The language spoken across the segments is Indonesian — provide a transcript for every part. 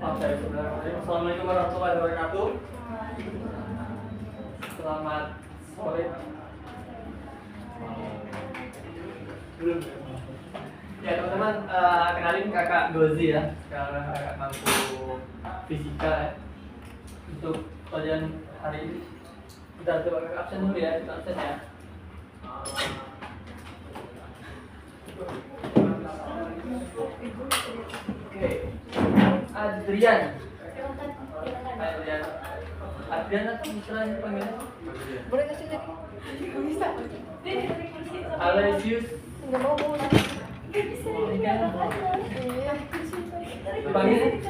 Oke, Assalamualaikum warahmatullahi wabarakatuh. Selamat sore. Belum. Ya teman-teman, kenalin kakak Gozi ya. Sekarang kakak mampu fisika ya. Untuk pelajaran hari ini kita coba kakak absen dulu ya, kita absen ya. Oke, Adrian. Adrian atau istilahnya panggilnya? Boleh kasih lagi? Nggak bisa. Alesius. Nggak mau. Nggak bisa. Iya. Dipanggil?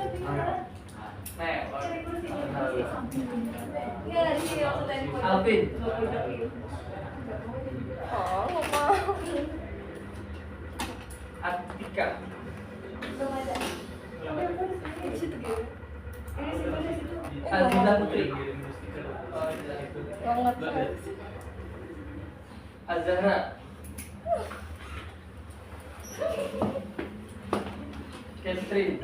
Alvin. Oh, nggak mau. Atika. Aziza Putri. Nggak ngerti. Azahra. Catherine.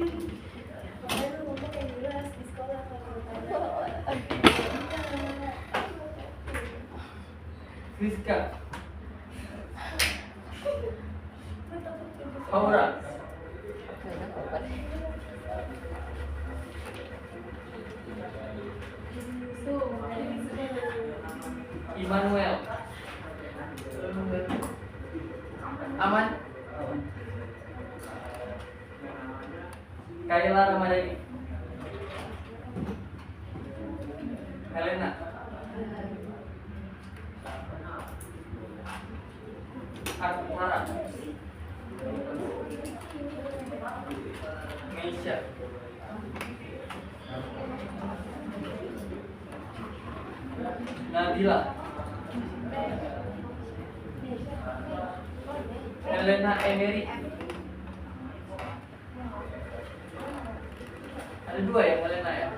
Rizka. Aura. Immanuel. Aman. Kayla Ramadhani. Helena. Akmara. Meisha. Nabila. Helena Emery. Ada dua ya Helena ya.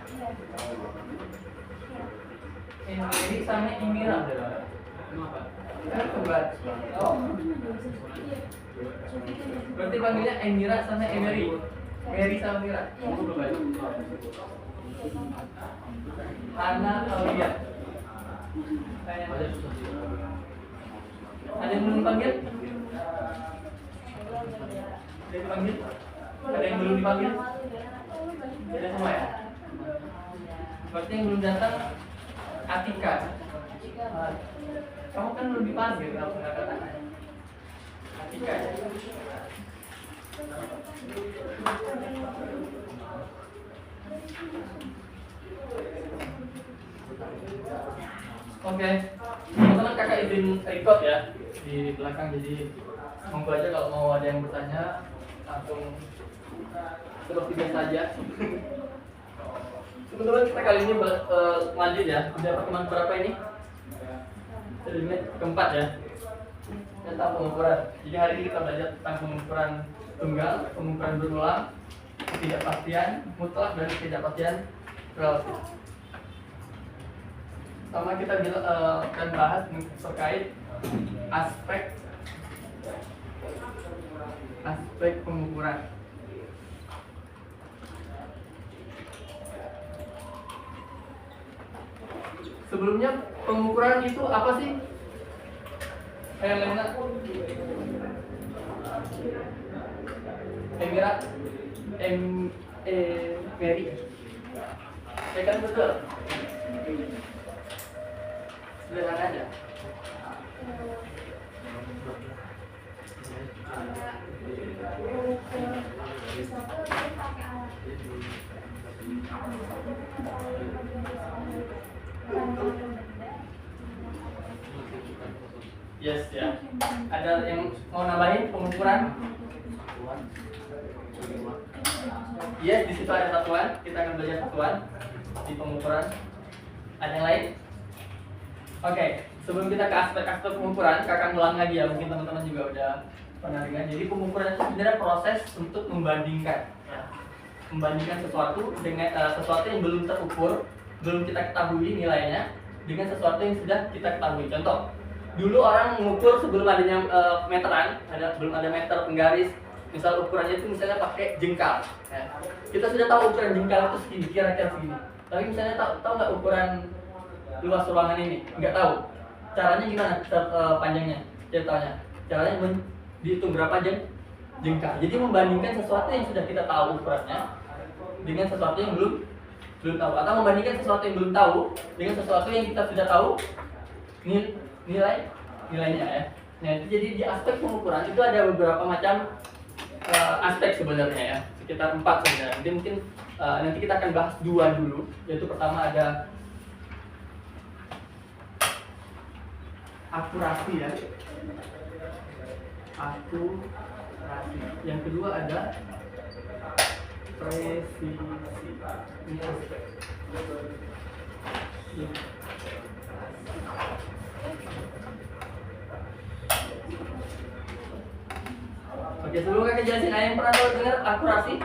Emery sama Imira. Kan kembar. Oh. Berarti panggilnya Emira sama Emery. Mary sama Mira. Hana Aulia. Ada yang belum dipanggil? Ada yang dipanggil? Ada yang belum dipanggil? Ada semua ya? Berarti yang belum datang Atika. Kamu kan belum dipanggil, kamu nggak datang. Atika ya? Oke, teman-teman kakak izin record ya di belakang, jadi monggo aja kalau mau ada yang bertanya langsung seperti biasa aja. Teman-teman kita kali ini lanjut ya, udah pertemuan berapa ini? Menit keempat ya, tentang pengukuran. Jadi hari ini kita belajar tentang pengukuran tunggal, pengukuran berulang, ketidakpastian mutlak dan ketidakpastian relatif. Sama kita akan bahas terkait aspek pengukuran. Sebelumnya pengukuran itu apa sih? Helena, Emira, Mary. Ya kan betul. Sederhana aja. Yes ya. Ada yang mau nambahin pengukuran? Yes, di situ ada satuan. Kita akan belajar satuan di pengukuran. Ada yang lain? Oke, sebelum kita ke aspek-aspek pengukuran, kakak ulang lagi ya. Mungkin teman-teman juga udah pernah dengar. Jadi pengukuran itu sebenarnya proses untuk membandingkan, ya. Membandingkan sesuatu dengan sesuatu yang belum terukur, belum kita ketahui nilainya, dengan sesuatu yang sudah kita ketahui. Contoh, dulu orang mengukur sebelum adanya meteran, belum ada meter penggaris. Misal ukurannya itu misalnya pakai jengkal, ya. kita sudah tahu ukuran jengkal itu segini, kira-kira segini. Tapi misalnya tahu nggak ukuran luas ruangan ini? Nggak tahu. Caranya gimana? Panjangnya, ceritanya. Caranya dihitung berapa jengkal. Jadi membandingkan sesuatu yang sudah kita tahu ukurannya dengan sesuatu yang belum tahu, atau membandingkan sesuatu yang belum tahu dengan sesuatu yang kita sudah tahu nilainya ya. Nah itu jadi di aspek pengukuran itu ada beberapa macam aspek sebenarnya ya, sekitar 4 sebenarnya. Jadi mungkin nanti kita akan bahas 2 dulu, yaitu pertama ada akurasi ya, akurasi. Yang kedua ada presisi. Ini aspek. Oke, sebelum kakak jelasin, ada yang pernah dengar akurasi?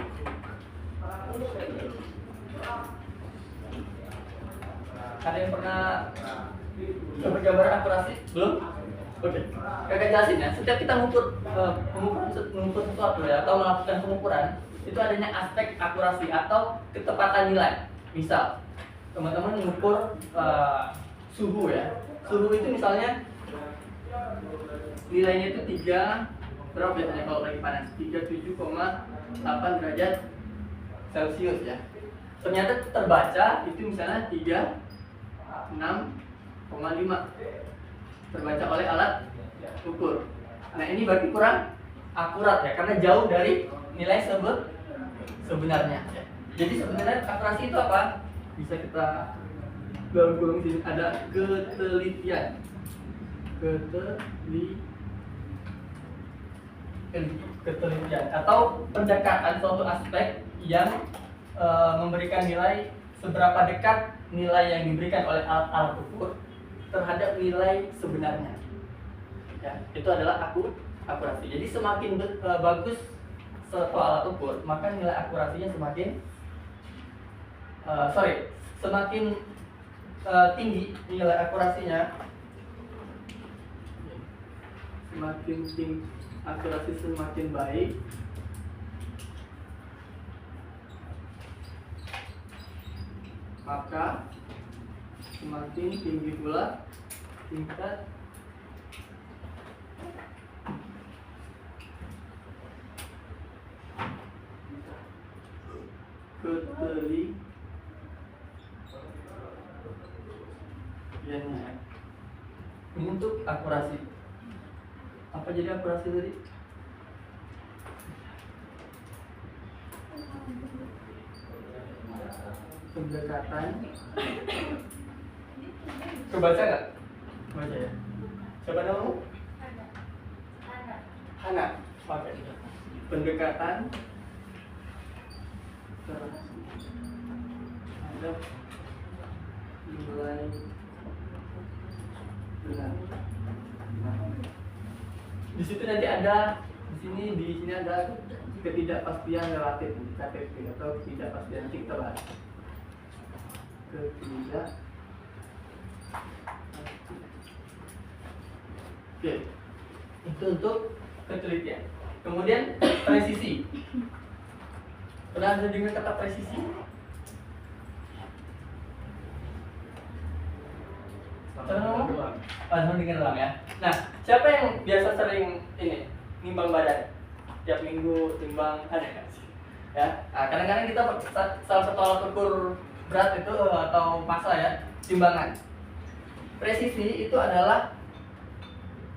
Ada yang pernah dapat gambaran akurasi? Belum? Oke, kakak jelasin ya. Setiap kita mengukur sesuatu ya, atau melakukan pengukuran, itu adanya aspek akurasi atau ketepatan nilai. Misal, teman-teman mengukur suhu ya. Suhu itu misalnya nilainya itu 3, berapa biasanya kalau lagi panas? 37,8 derajat Celcius ya. Ternyata terbaca itu misalnya 36,5 terbaca oleh alat ukur. Nah ini berarti kurang akurat ya, karena jauh dari nilai sebenarnya ya. Jadi sebenarnya akurasi itu apa? Bisa kita dalam kurung sini ada ketelitian. Ketelitian atau pendekatan suatu aspek yang memberikan nilai seberapa dekat nilai yang diberikan oleh alat ukur terhadap nilai sebenarnya. Ya, itu adalah akurasi. Jadi semakin bagus suatu alat ukur, maka nilai akurasinya semakin tinggi nilai akurasinya. Semakin tinggi akurasi semakin baik, maka semakin tinggi pula tingkat ketelitiannya. Ini untuk akurasi. Apa jadi akurasi tadi? Pendekatan. Kebaca nggak? Baca ya. Siapa namamu? Hana. Oke. Pendekatan terhadap nilai benar. Di situ nanti ada di sini ada ketidakpastian relatif KTP atau ketidakpastian, nanti kita bahas. Oke, itu untuk ketelitian. Kemudian presisi. Pernah ada dengar kata presisi? Langsung dengar doang ya. Nah, siapa yang biasa sering ini nimbang badan? Tiap minggu timbang, ada nggak sih? Ya, nah, kadang-kadang kita salah satu alat ukur berat itu atau massa ya, timbangan. Presisi itu adalah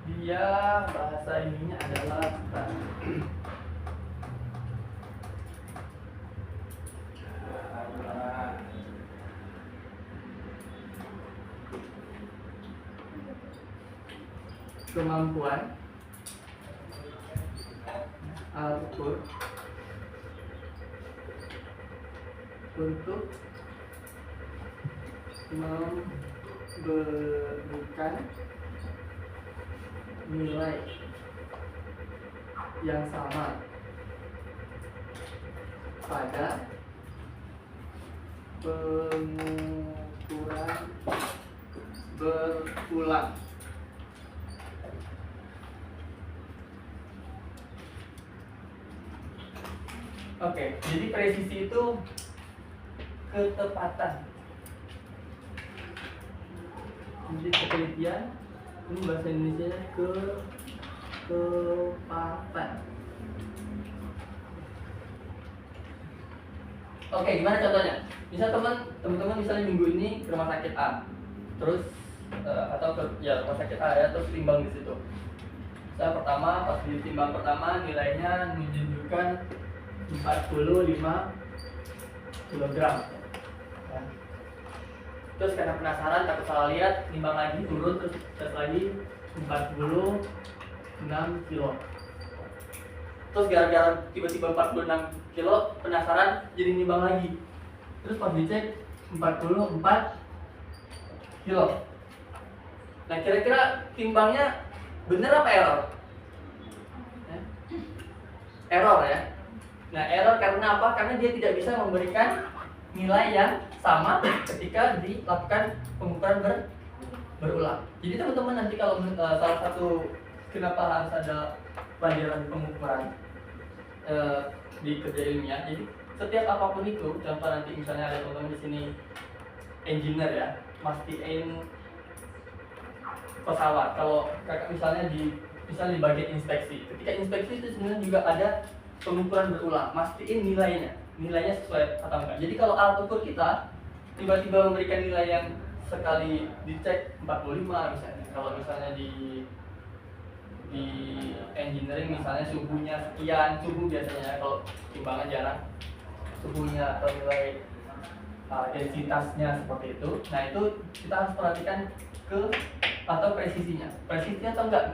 dia bahasa ininya adalah kemampuan alat ukur untuk memberikan nilai yang sama pada pengukuran berulang. Oke, jadi presisi itu ketepatan. Jadi ketelitian, ini bahasa Indonesia ketepatan. Oke, gimana contohnya? Misal teman-teman misalnya minggu ini ke rumah sakit A, terus atau ke rumah sakit A ya, terus timbang di situ. Saya pertama pas ditimbang pertama nilainya menunjukkan 45 kg. Ya. Terus karena penasaran takut salah lihat, timbang lagi turun terus tes lagi 46 kilo. Terus gara-gara tiba-tiba 46 kilo penasaran jadi nimbang lagi. Terus pas dicek 44 kilo. Nah kira-kira timbangnya bener apa error? Error ya. Nah error karena apa? Karena dia tidak bisa memberikan nilai yang sama ketika dilakukan pengukuran berulang. Jadi teman-teman nanti kalau salah satu kenapa harus ada pelajaran pengukuran di kerja ilmiah, jadi setiap apapun itu, contoh nanti misalnya ada teman-teman di sini engineer ya, mastiin pesawat. Kalau kakak misalnya di bagian inspeksi, ketika inspeksi itu sebenarnya juga ada pengukuran berulang, mastiin nilainya sesuai atau enggak. Jadi kalau alat ukur kita tiba-tiba memberikan nilai yang sekali dicek 45 misalnya, kalau misalnya di engineering misalnya suhunya sekian, suhu biasanya kalau timbangan jarang, suhunya atau nilai densitasnya seperti itu. Nah itu kita harus perhatikan atau presisinya atau enggak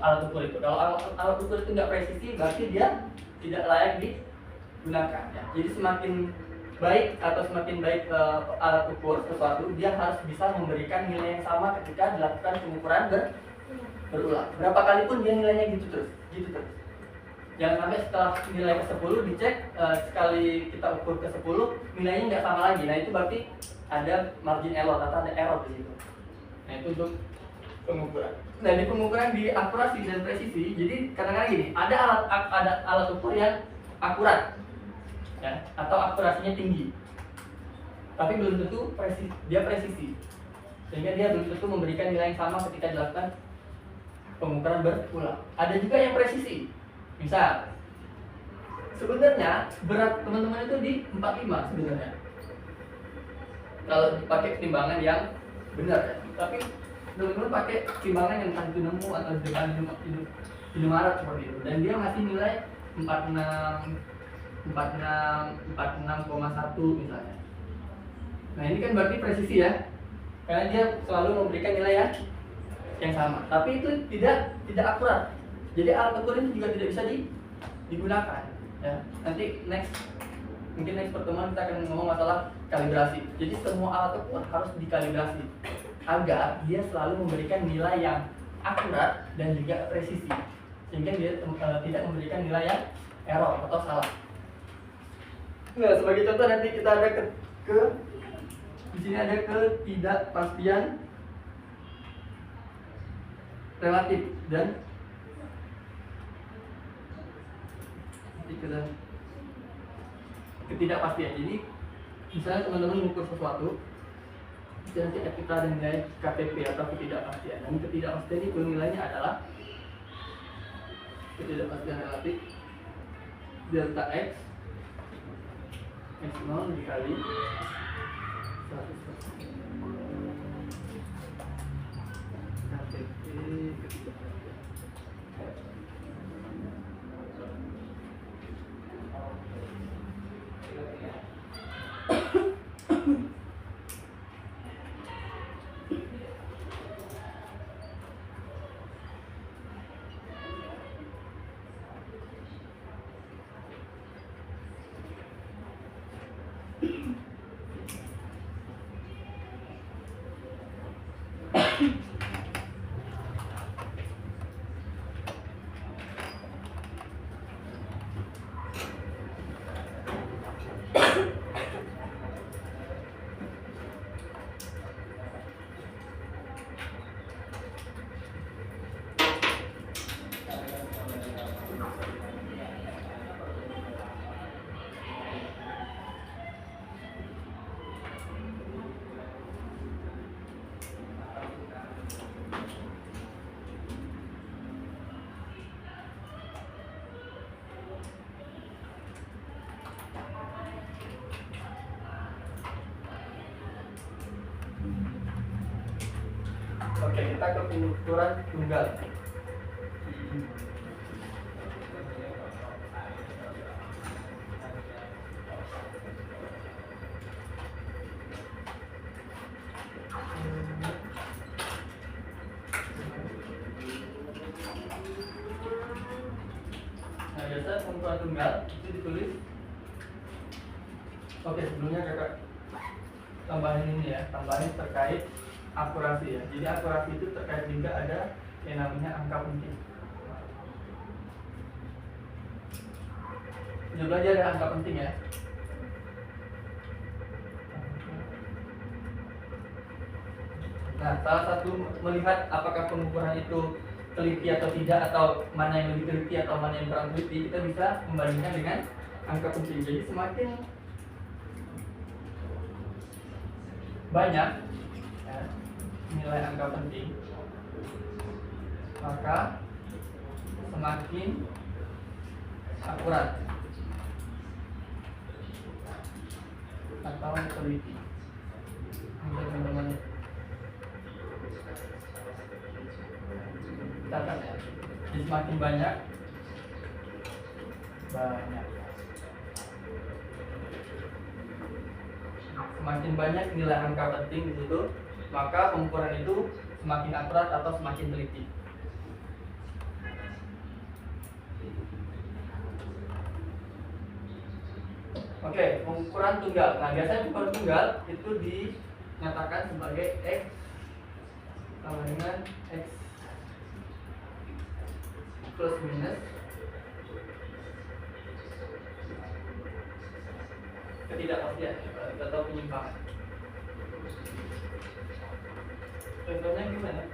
alat ukur itu. Kalau alat ukur itu enggak presisi, berarti dia tidak layak digunakan ya. Jadi semakin baik alat ukur sesuatu, dia harus bisa memberikan nilai yang sama ketika dilakukan pengukuran berulang. Berapa kali pun dia nilainya gitu terus. Jangan sampai setelah nilai ke-10 dicek, sekali kita ukur ke-10 nilainya nggak sama lagi. Nah itu berarti ada margin error atau ada error di situ. Nah itu untuk pengukuran. Nah di pengukuran di akurasi dan presisi, jadi kadang-kadang gini, ada alat ukur yang akurat ya, atau akurasinya tinggi, tapi belum tentu dia presisi, sehingga dia belum tentu memberikan nilai yang sama ketika dilakukan pengukuran berulang. Ada juga yang presisi. Misal sebenarnya berat teman-teman itu di 45 sebenarnya kalau dipakai timbangan yang benar ya. Tapi teman-teman pakai timbangan yang entah itu nemu atau dengan Indomaret seperti itu, dan dia ngasih nilai 46,1 misalnya. Nah ini kan berarti presisi ya, karena dia selalu memberikan nilai yang sama, tapi itu tidak akurat. Jadi alat ukur ini juga tidak bisa digunakan ya. Nanti mungkin next pertemuan kita akan ngomong masalah kalibrasi. Jadi semua alat ukur harus dikalibrasi agar dia selalu memberikan nilai yang akurat dan juga presisi, sehingga dia tidak memberikan nilai yang error atau salah. Nah sebagai contoh nanti kita ada di sini ada ketidakpastian relatif dan ketidakpastian. Jadi misalnya teman-teman mengukur sesuatu, nanti kita ada nilai KTP atau ketidakpastian. Dan ketidakpastian itu nilainya adalah ketidakpastian relatif delta x0 dikali 100%. KTP ketidakpastian. Oke, kita ke pengukuran tunggal. Nah, biasa pengukuran tunggal itu ditulis. Oke, sebelumnya kakak tambahin ini ya, tambahin terkait akurasi ya. Jadi akurasi itu terkait juga ada yang namanya angka penting. Juga aja ada angka penting ya. Nah, salah satu melihat apakah pengukuran itu teliti atau tidak, atau mana yang lebih teliti atau mana yang kurang teliti, kita bisa membandingkan dengan angka penting. Jadi semakin banyak ya, nilai angka penting, maka semakin akurat atau teliti. Untuk teman-teman catat ya. Jadi semakin banyak semakin banyak nilai angka penting di situ, maka pengukuran itu semakin akurat atau semakin teliti. Oke, pengukuran tunggal. Nah, biasanya pengukuran tunggal itu dinyatakan sebagai X sama dengan X plus minus ketidakpastian atau penyimpangan. Contohnya gimana?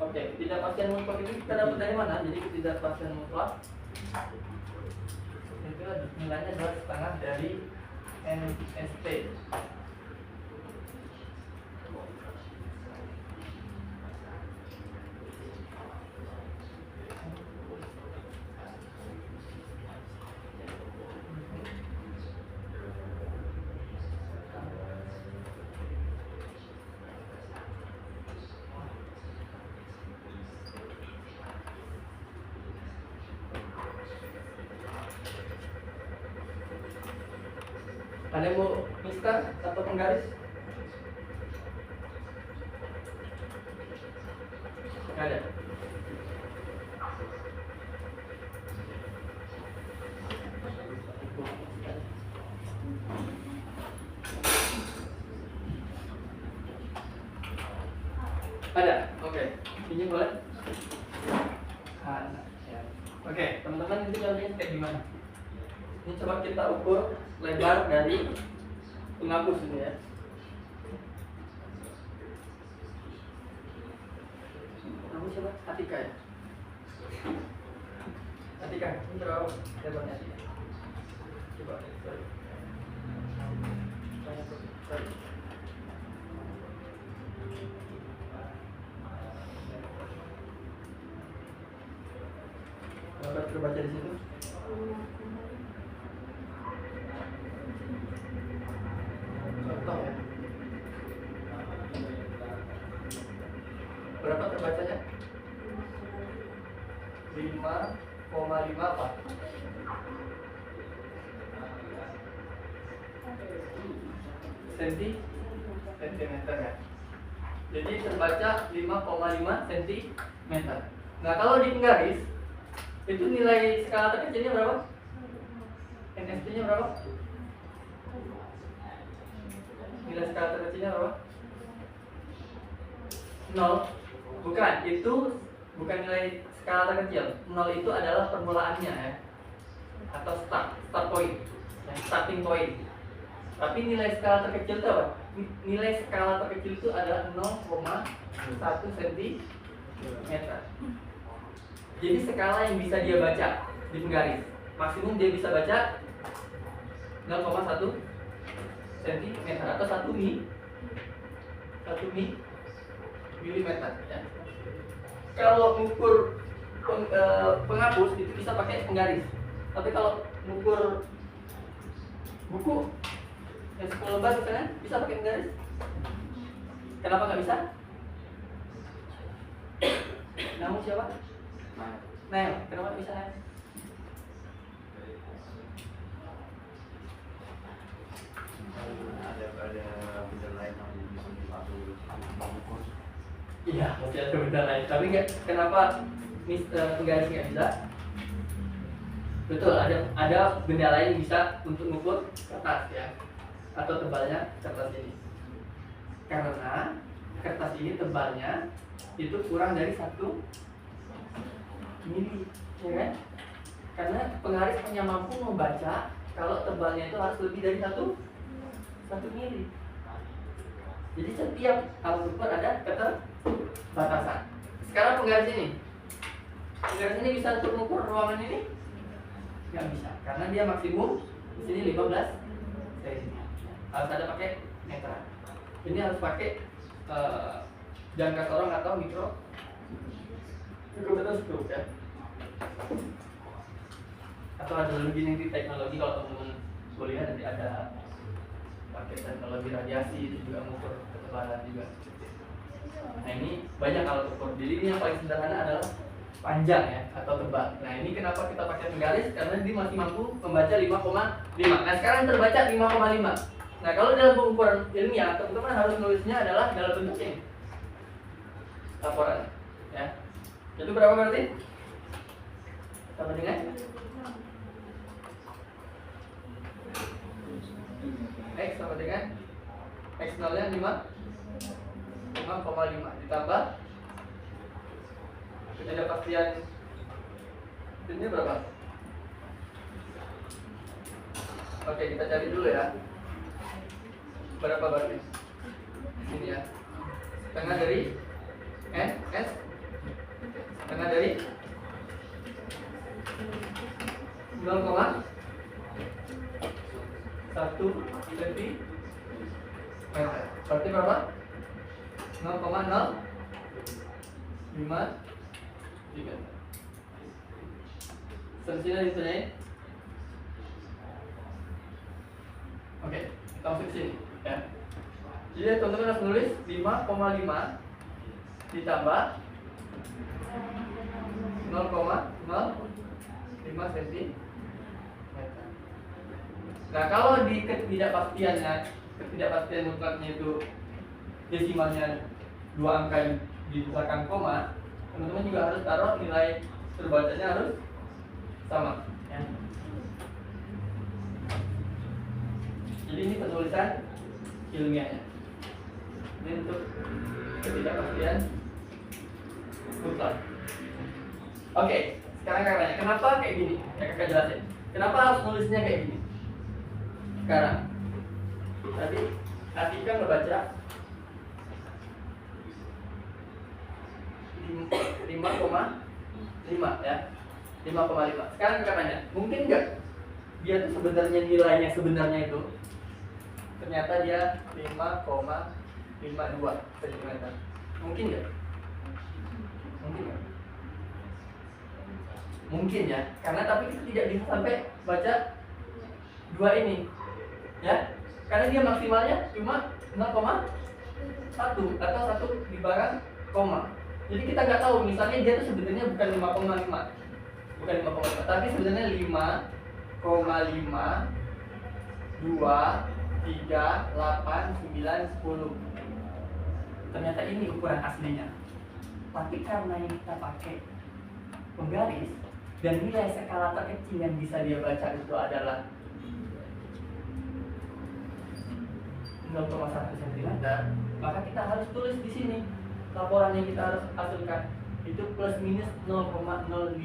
Oke, ketidakpastian mutlak itu kita dapat dari mana? Jadi ketidakpastian mutlak itu nilainya adalah setengah dari NST. Ada yang mau mister atau penggaris? Nggak ada. Ada, oke. Pinjam boleh? Ada. Ya. Oke, teman-teman ini contohnya kayak gimana? Ini coba kita ukur lebar dari penghapus ini ya. Kamu coba Atika ya. Atika, ini berapa lebarnya Atika? Coba, sorry. Dapat terbaca di situ. Contoh ya. Berapa terbacanya? 5,5 apa? Sentimeter ya. Jadi terbaca 5,5 cm. Nah, kalau di penggaris itu nilai skala terkecilnya berapa? NST-nya berapa? Nilai skala terkecilnya berapa? 0. Bukan, itu bukan nilai skala terkecil. 0 itu adalah permulaannya ya. Atau start point. Ya, starting point. Tapi nilai skala terkecil itu apa? Nilai skala terkecil itu adalah 0,1 cm. Jadi skala yang bisa dia baca di penggaris, maksimum dia bisa baca 0,1 cm atau 1 milimeter ya. Kalau mengukur penghapus itu bisa pakai penggaris. Tapi kalau mengukur buku yang 10 lembar misalnya bisa pakai penggaris. Kenapa nggak bisa? Namun siapa? Nah, kenapa nggak bisa? Ada benda lain yang bisa dipakai mengukur. Iya, masih ada benda lain. Tapi nggak, kenapa penggaris nggak bisa? Betul, ada benda lain yang bisa untuk mengukur kertas ya, atau tebalnya kertas ini. Karena kertas ini tebalnya itu kurang dari 1 mili, ya kan? Karena penggaris hanya mampu membaca kalau tebalnya itu harus lebih dari 1 mili. Jadi setiap alat ukur ada keterbatasan. Sekarang penggaris ini bisa untuk mengukur ruangan ini? Nggak bisa, karena dia maksimum di sini 15 cm. Harus ada pakai meteran. Ini harus pakai jangka sorong atau mikroskop ya. Atau ada lebih nanti teknologi, kalau teman-teman kuliah nanti ada pakai teknologi radiasi itu juga mengukur ketebalan juga. Nah, ini banyak alat ukur. Jadi ini yang paling sederhana adalah panjang ya atau tebal. Nah, ini kenapa kita pakai penggaris? Karena dia masih mampu membaca 5,5. Nah, sekarang terbaca 5,5. Nah, kalau dalam pengukuran ilmiah, teman-teman harus nulisnya adalah dalam bentuk ini. Laporan ya. Itu berapa berarti? Sama dengan X sama dengan X0 nya 5,5 ditambah ketidakpastian ini berapa? Oke, kita cari dulu ya. Berapa berarti? Ini ya. Setengah dari S. Setengah dari 0,1 cm. Berarti berapa? 0,053. Solusinya ditanyain. Oke, kita masuk ke sini ya. Jadi teman-teman harus nulis 5,5 ditambah 0,05 cm. Nah, kalau di ketidakpastian mutlaknya itu desimalnya 2 angka di belakang koma, teman-teman juga harus taruh nilai terbacanya harus sama ya. Jadi ini penulisan ilmiahnya. Ini untuk ketidakpastian mutlak. Oke, sekarang kakaknya, kenapa kayak gini? Ya, kakak jelasin. Kenapa harus nulisnya kayak gini? Sekarang, tadi Atika ngebaca 5,5 ya, 5,5. Sekarang kakak tanya, mungkin nggak dia tuh sebenarnya nilainya sebenarnya itu ternyata dia 5,52 cm. Mungkin nggak? Mungkin nggak? Mungkin ya, karena tapi kita tidak bisa sampai baca dua ini, ya, karena dia maksimalnya cuma 0,1 atau 1 di barang koma. Jadi kita nggak tahu, misalnya dia tuh sebenarnya bukan 5,5, bukan 5,5, tapi sebenarnya 5,5, 2, 3, 8, 9, 10. Ternyata ini ukuran aslinya. Tapi karena yang kita pakai penggaris dan nilai skala terkecil yang bisa dia baca itu adalah 0,1 cm, maka kita harus tulis di sini laporan yang kita harus hasilkan itu plus minus 0,05.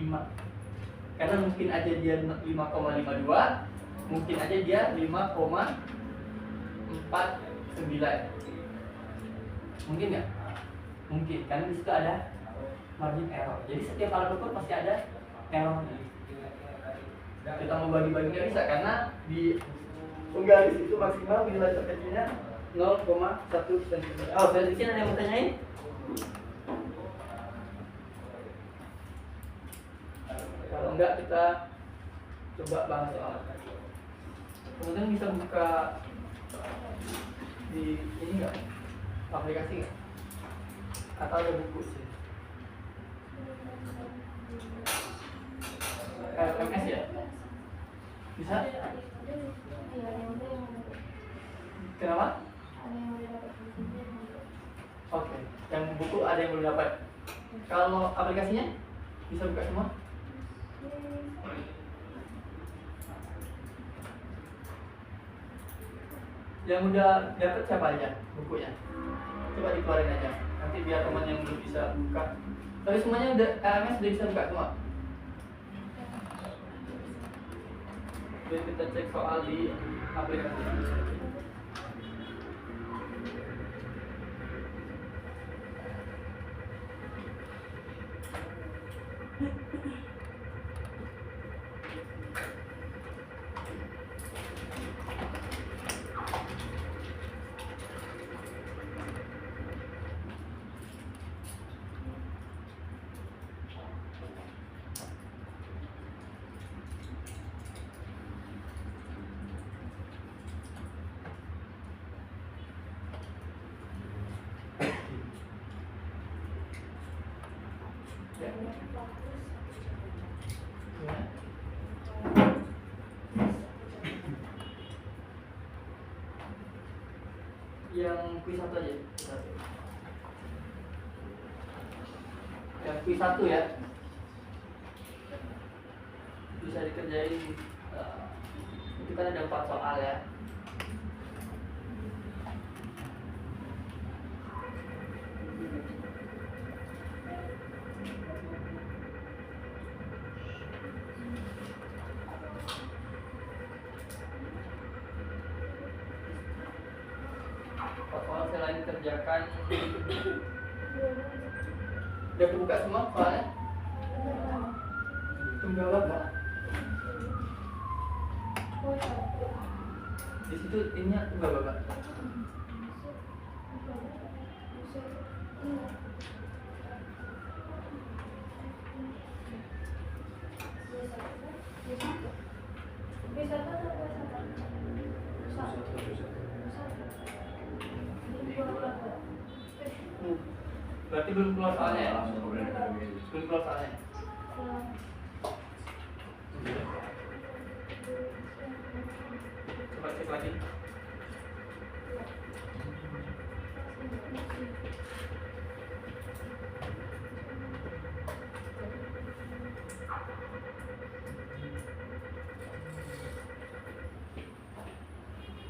Karena mungkin aja dia 5,52, mungkin aja dia 5,49. Mungkin nggak? Mungkin, karena di situ ada margin error. Jadi setiap alat ukur pasti ada errornya. Kita mau bagi-bagi nggak bisa karena di penggaris itu maksimal nilai terkecilnya 0,1 cm. Oh, dari sini ada yang mau tanyain? Kalau enggak kita coba bahas soal. Kemudian bisa buka di ini enggak? Aplikasi enggak? Atau ada buku sih? LMS ya? Bisa? Kenapa? Oke, yang buku ada yang belum dapat. Kalau aplikasinya bisa buka semua? Yang udah dapat siapa aja bukunya? Coba dikeluarin aja. Nanti biar teman yang belum bisa buka. Tapi semuanya udah LMS udah bisa buka semua. Jadi kita cek soal di aplikasi. Yang kuis satu aja. Yang kuis satu ya. Bisa dikerjain. Itu kan ada 4 soal ya. Soal selain kerjakan udah kebuka semua soalnya? Tunggal apa? Di situ ininya tunggal apa? Berarti belum keluar soalnya ya? Belum keluar soalnya? Coba cek lagi.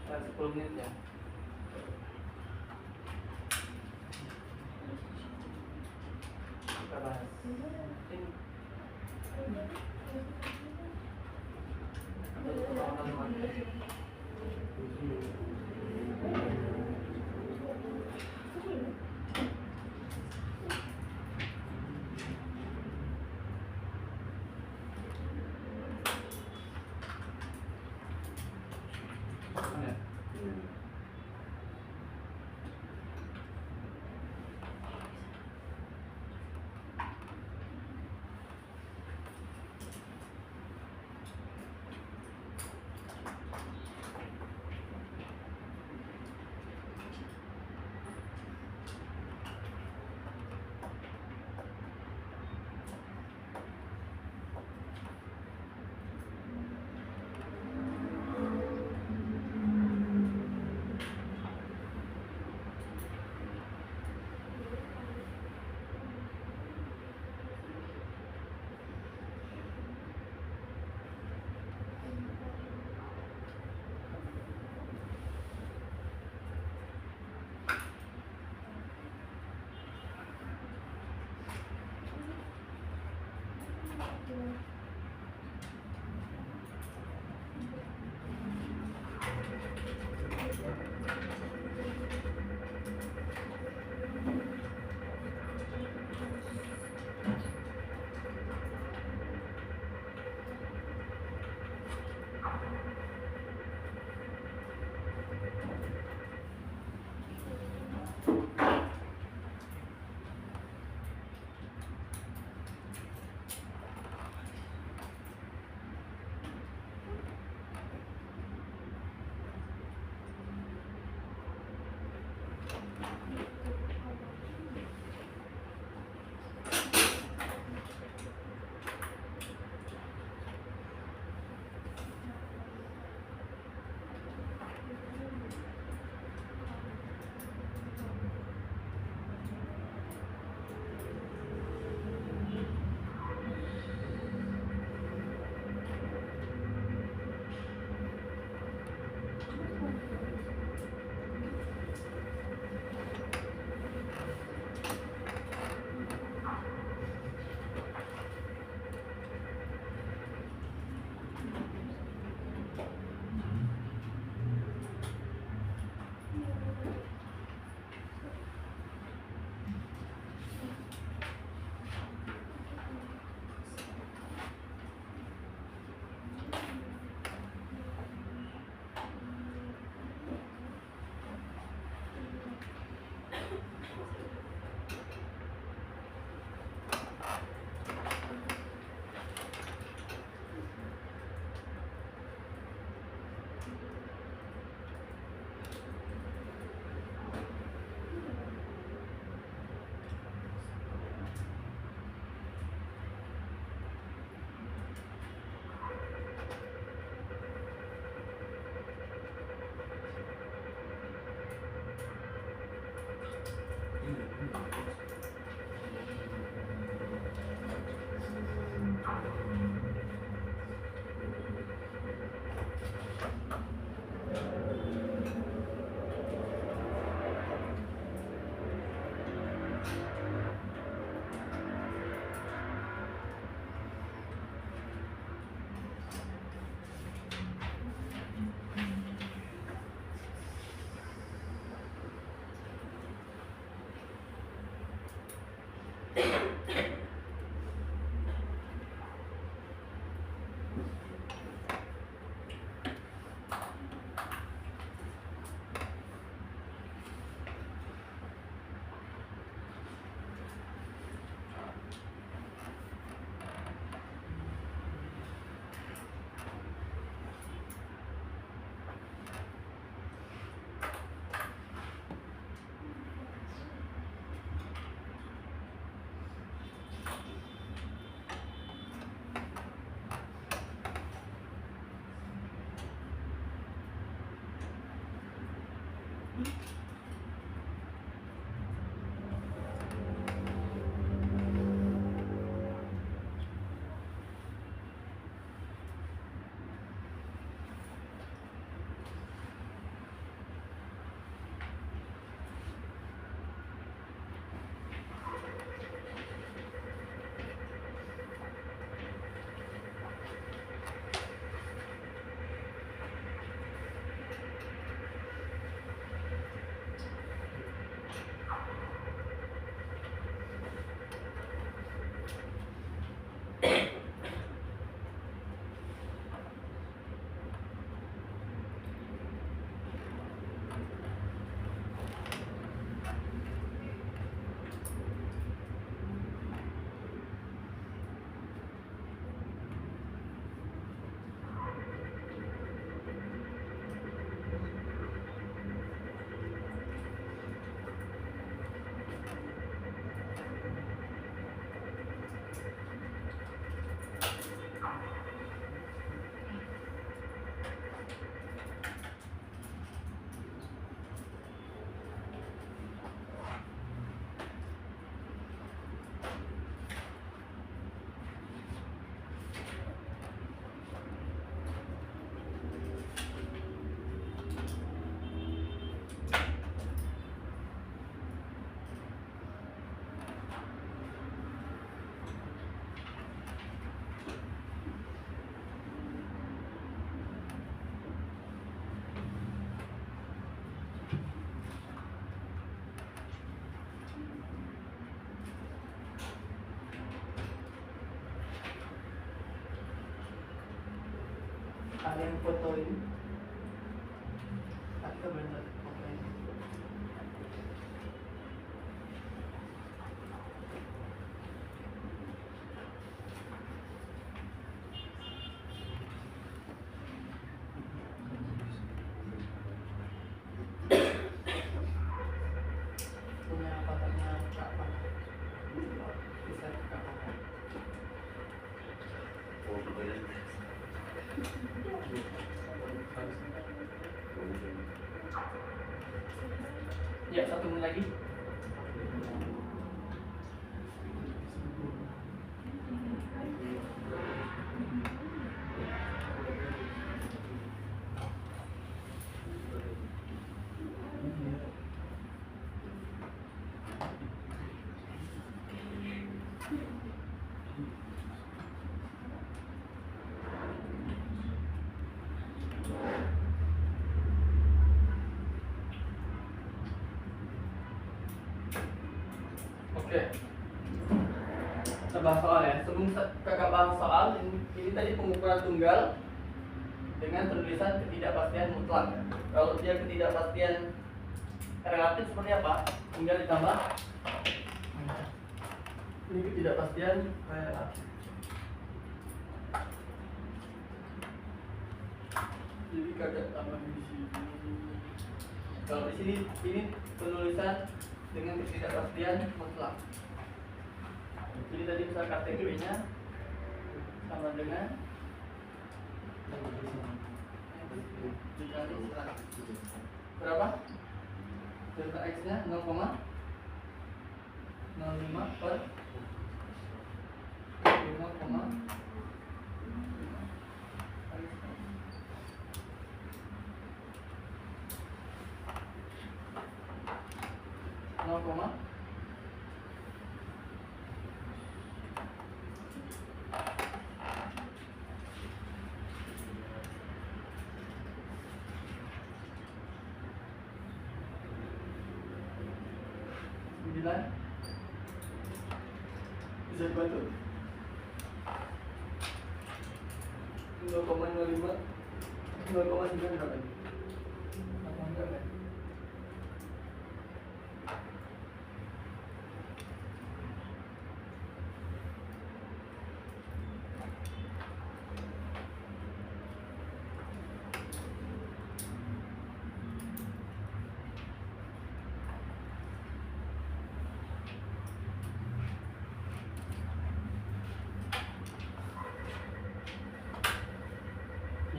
Nah, 10 menit ya. Kita bahas. Ini. ada yang fotoin. Kita benar fotoin. Punya kotaknya apa? Bisa apa? Oh, kemudian. Ya, 1 menit lagi. Oke. Kita bahas soal ya. Sebelum kakak bahas soal, ini tadi pengukuran tunggal dengan penulisan ketidakpastian mutlak. Kalau dia ketidakpastian relatif seperti apa? Tinggal ditambah. Ini ketidakpastian relatif. Jadi kakak tambah di sini. Kalau di sini ini penulisan dengan ketidakpastian mutlak. Jadi tadi misal kategorinya sama dengan dikali 100. Berapa? Delta X nya 0,05 per 5,5 0, 9 bisa dibantu 0,05 0,9 berapa? Apa enggak kan?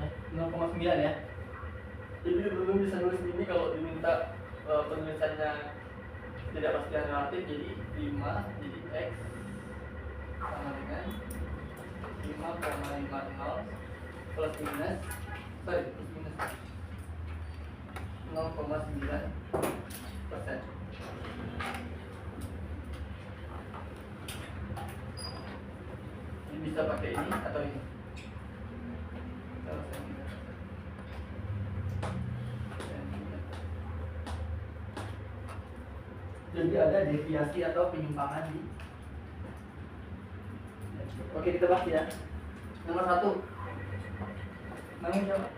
Ya, 0,9 ya. Jadi belum bisa nulis ini kalau diminta penulisannya tidak pastian relatif, jadi 5 jadi X sama dengan 5,50 plus minus 0,9%. Ini bisa pakai ini atau ini. Kalau saya tidak. Jadi ada deviasi atau penyimpangan di. Oke, kita bahas ya. Nomor 1. Namanya siapa?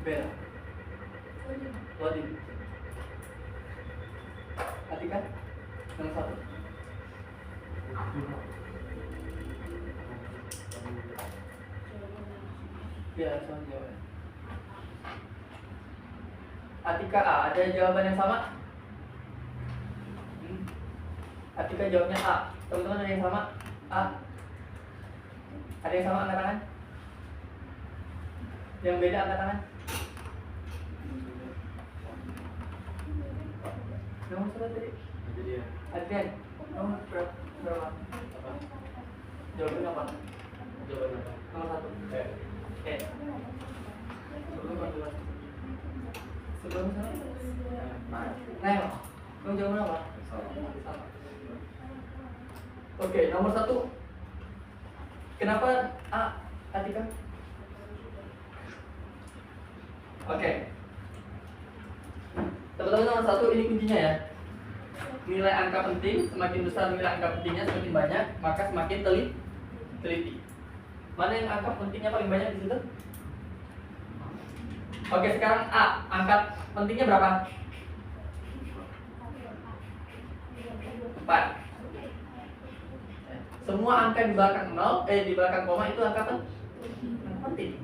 Bel. Wadid. Atika? Nomor 1. Ya, langsung jawab. Atika A, ada jawaban yang sama? Atika jawabnya A. Teman-teman ada yang sama? A. Ada yang sama angkat tangan? Yang beda angkat tangan? Nomor berapa tadi? Adrian. Nomor berapa? Jawabannya apa? Jawaban apa? Nomor 1. Sebelum sana? Nah, kamu jawaban apa? Sama. Oke, nomor 1. Kenapa A, Atika? Oke. Teman-teman, nomor 1 ini kuncinya ya. Nilai angka penting, semakin besar nilai angka pentingnya, semakin banyak, maka semakin teliti. Mana yang angka pentingnya paling banyak di situ? Oke, sekarang A, angka pentingnya berapa? 4. Semua angka di belakang 0, di belakang koma itu angka penting.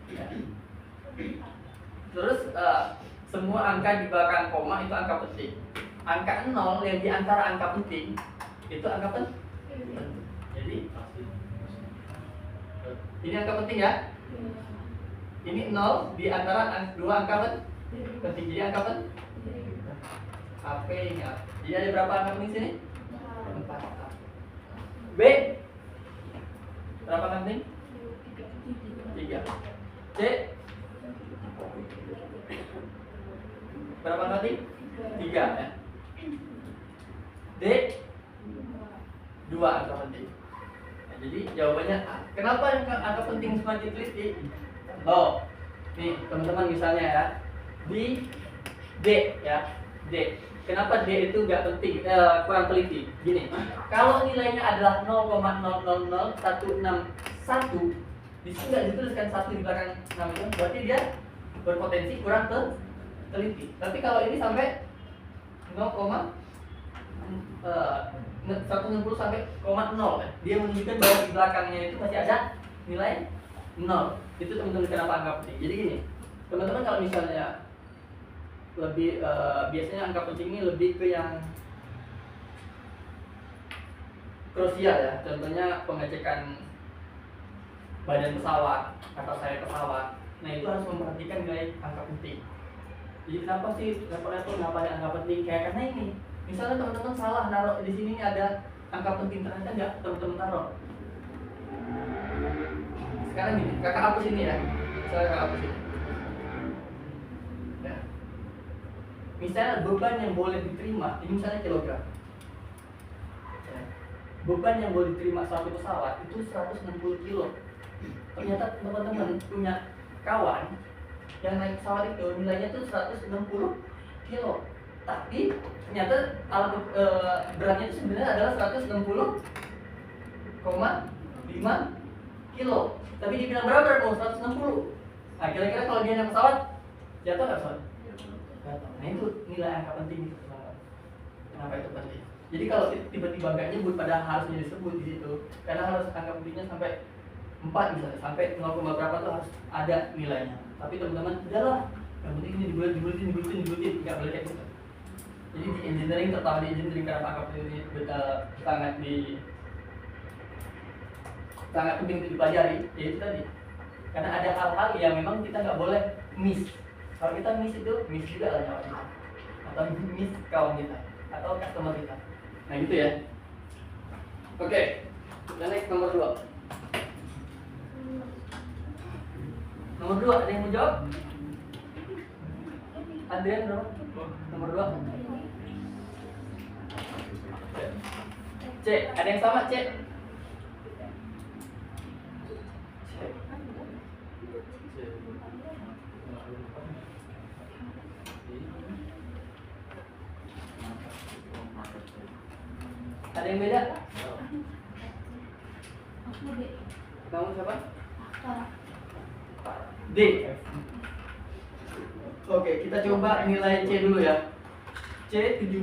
Ya. Terus semua angka di belakang koma itu angka penting. Angka 0 yang di antara angka penting itu angka penting. Jadi ini angka penting ya. Ini 0 di antara dua angka penting. Jadi angka penting. AP ingat. Jadi ada berapa angka penting sini? 4. B berapa angka penting? 3. C berapa angka penting? 3 ya. D 2 angka penting. Nah, jadi jawabannya A. Kenapa angka penting semua diteliti? Oh, nih teman-teman misalnya ya di D ya, D. Kenapa D itu nggak penting, kurang teliti? Gini, kalau nilainya adalah 0,000161, di sini nggak dituliskan 1 di belakang 6 itu, berarti dia berpotensi kurang teliti. Tapi kalau ini sampai 160 sampai 0, dia menunjukkan bahwa di belakangnya itu masih ada nilai 0. Itu teman-teman kenapa angka penting. Jadi gini, teman-teman kalau misalnya lebih biasanya angka penting ini lebih ke yang krusial ya. Contohnya pengecekan badan pesawat atau sayap pesawat. Nah itu harus memperhatikan nilai angka penting. Jadi kenapa sih level-level kenapa ada angka penting? Kayak karena ini, misalnya teman-teman salah naruh di sini ada angka penting, ternyata nggak teman-teman taruh. Sekarang gini, kakak hapus ini ya. Saya kakak hapus ini. Ya. Misalnya beban yang boleh diterima, ini misalnya kilogram. Ya. Beban yang boleh diterima satu pesawat itu 160 kilo. Ternyata teman-teman punya kawan yang naik pesawat itu nilainya tuh 160 kilo. Tapi ternyata alat beratnya itu sebenarnya adalah 160,5 kilo. Tapi dibilang berapa berat? 160. Nah kira-kira kalau dia naik pesawat jatuh nggak pesawat? Jatuh. Nah itu nilai angka penting itu. Kenapa itu penting? Jadi kalau tiba-tiba nggak nyebut padahal harusnya disebut di situ, karena harus angka pentingnya sampai 4 misalnya, sampai 0, berapa tuh harus ada nilainya. Tapi teman-teman udahlah, yang penting ini dibuletin, nggak boleh kayak gitu. Jadi di engineering, terutama di engineering, kenapa angka penting ini sangat penting untuk dipelajari, yaitu tadi karena ada hal-hal yang memang kita nggak boleh miss. Kalau kita miss itu miss juga lah nyawa kita, atau miss kawan kita atau customer kita. Nah gitu ya. Oke, kita next nomor 2. Nomor 2 ada yang mau jawab? Adrian berapa? Nomor 2. C, ada yang sama C? Ada yang beda? Kamu siapa? D. Oke, kita coba nilai C dulu ya. C 17.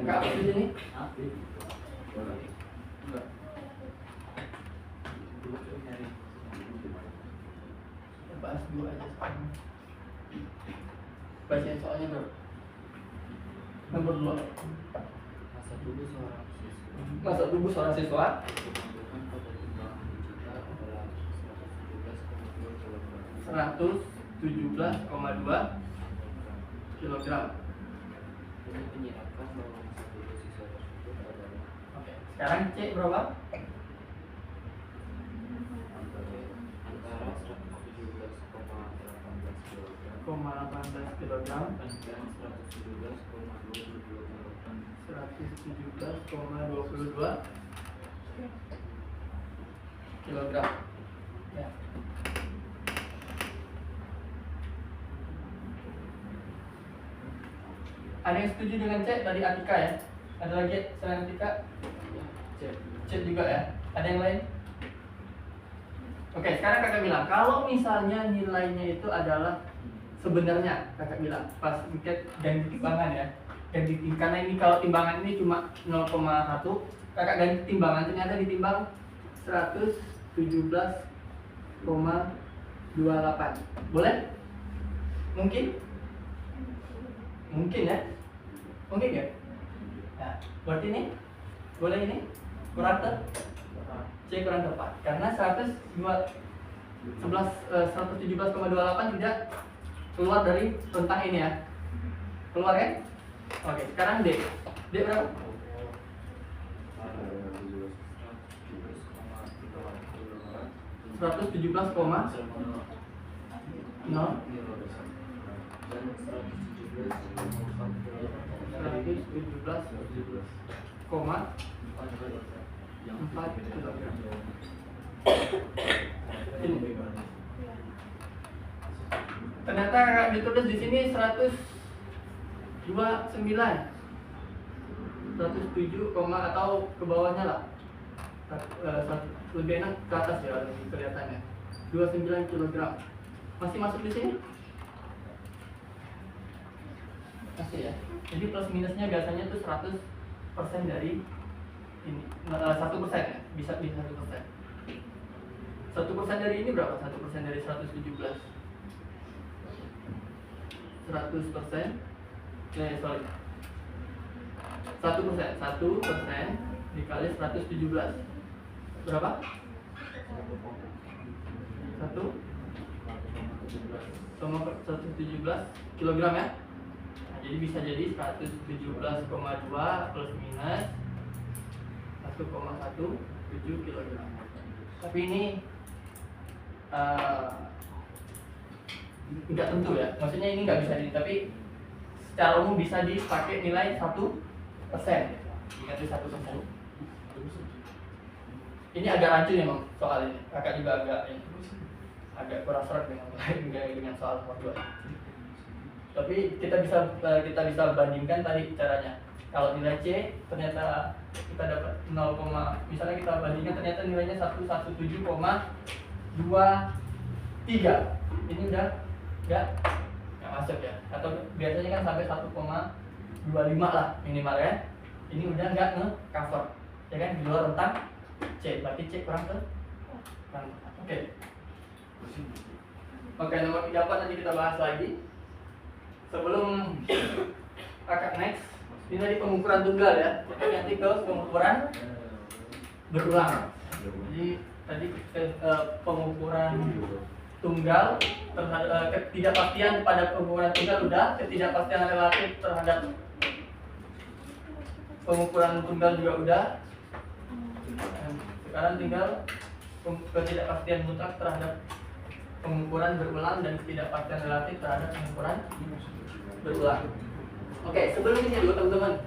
Enggak apa di sini? Bahas dulu aja sekarang. Bacain soalnya bro. Nomor 2. Masa tubuh seorang siswa 117,2 kilogram. Oke, sekarang C berapa? Antara 117,18 kilogram dan 117,22 kilogram. Ya. Ada yang setuju dengan C? Tadi Atika ya? Ada lagi selain Atika? C juga ya. Ada yang lain? Oke, sekarang kakak bilang kalau misalnya nilainya itu adalah sebenarnya kakak bilang pas ganti timbangan ya. Karena ini kalau timbangan ini cuma 0,1, kakak ganti timbangan ternyata ditimbang 117,28. Boleh? Mungkin? Mungkin ya? Mungkin ya? Nah, berarti ini boleh ini kurang C kurang tepat karena 117,28 tidak keluar dari rentang ini ya. Keluar ya? Oke, sekarang D. D berapa? 117,4 kilogram. Ini. Ternyata ditulis di sini 107, atau ke bawahnya lah. Lebih enak ke atas ya kelihatannya. 29 kg. Masih masuk di sini? Masih ya. Jadi plus minusnya biasanya tuh 100% dari ini. 1% ya. Bisa 1%. 1% dari ini berapa? 1% dari 117. 100%. Sorry. 1% dikali 117 berapa? 117 kilogram ya. Nah, jadi bisa jadi 117,2 plus minus 1,17 kilogram. Tapi ini nggak tentu ya. Maksudnya ini nggak bisa tapi secara umum bisa dipakai nilai 1%. Ingat 1%. Ini agak rancu memang soal ini. Kakak juga agak kurang serak dengan soal nomor 2. Tapi kita bisa bandingkan tadi caranya. Kalau nilai C ternyata kita dapat 0, misalnya kita bandingkan ternyata nilainya 117,23. Ini udah nggak masuk ya. Atau biasanya kan sampai 1,25 lah minimal ya. Ini udah nggak nge-cover ya kan, di luar rentang C, berarti C kurang ke oke. Oke, nomor 34 nanti kita bahas lagi. Sebelum kakak next, ini tadi pengukuran tunggal ya. Kita nanti ke pengukuran berulang. Jadi tadi pengukuran tunggal terhadap ketidakpastian pada pengukuran tunggal udah, ketidakpastian relatif terhadap pengukuran tunggal juga udah. Sekarang tinggal ketidakpastian mutlak terhadap pengukuran berulang dan ketidakpastian relatif terhadap pengukuran berulang. Oke, sebelum ini dulu teman-teman,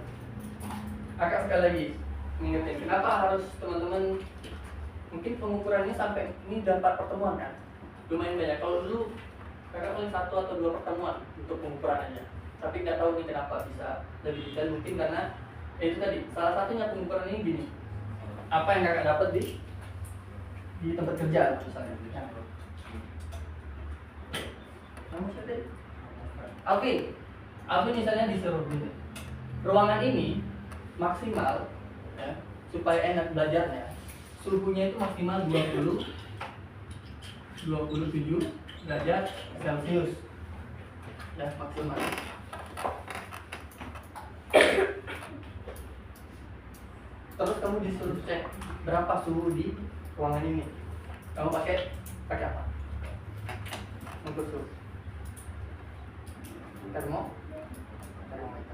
kakak sekali lagi mengingatkan kenapa harus teman-teman mungkin pengukurannya sampai ini udah 4 pertemuan kan, lumayan banyak. Kalau dulu kakak paling 1 atau 2 pertemuan untuk pengukuran aja, tapi nggak tahu ini kenapa bisa lebih detail. Mungkin karena itu tadi salah satunya pengukuran ini gini, apa yang kakak dapat di tempat kerja misalnya. Nama siapa? Alvin misalnya disuruh gini, ruangan ini maksimal ya, supaya enak belajarnya, suhunya itu maksimal 27 derajat Celcius ya, maksimal. Terus kamu disuruh cek berapa suhu di ruangan ini. Kamu pakai apa? Ukur suhu. Termometer.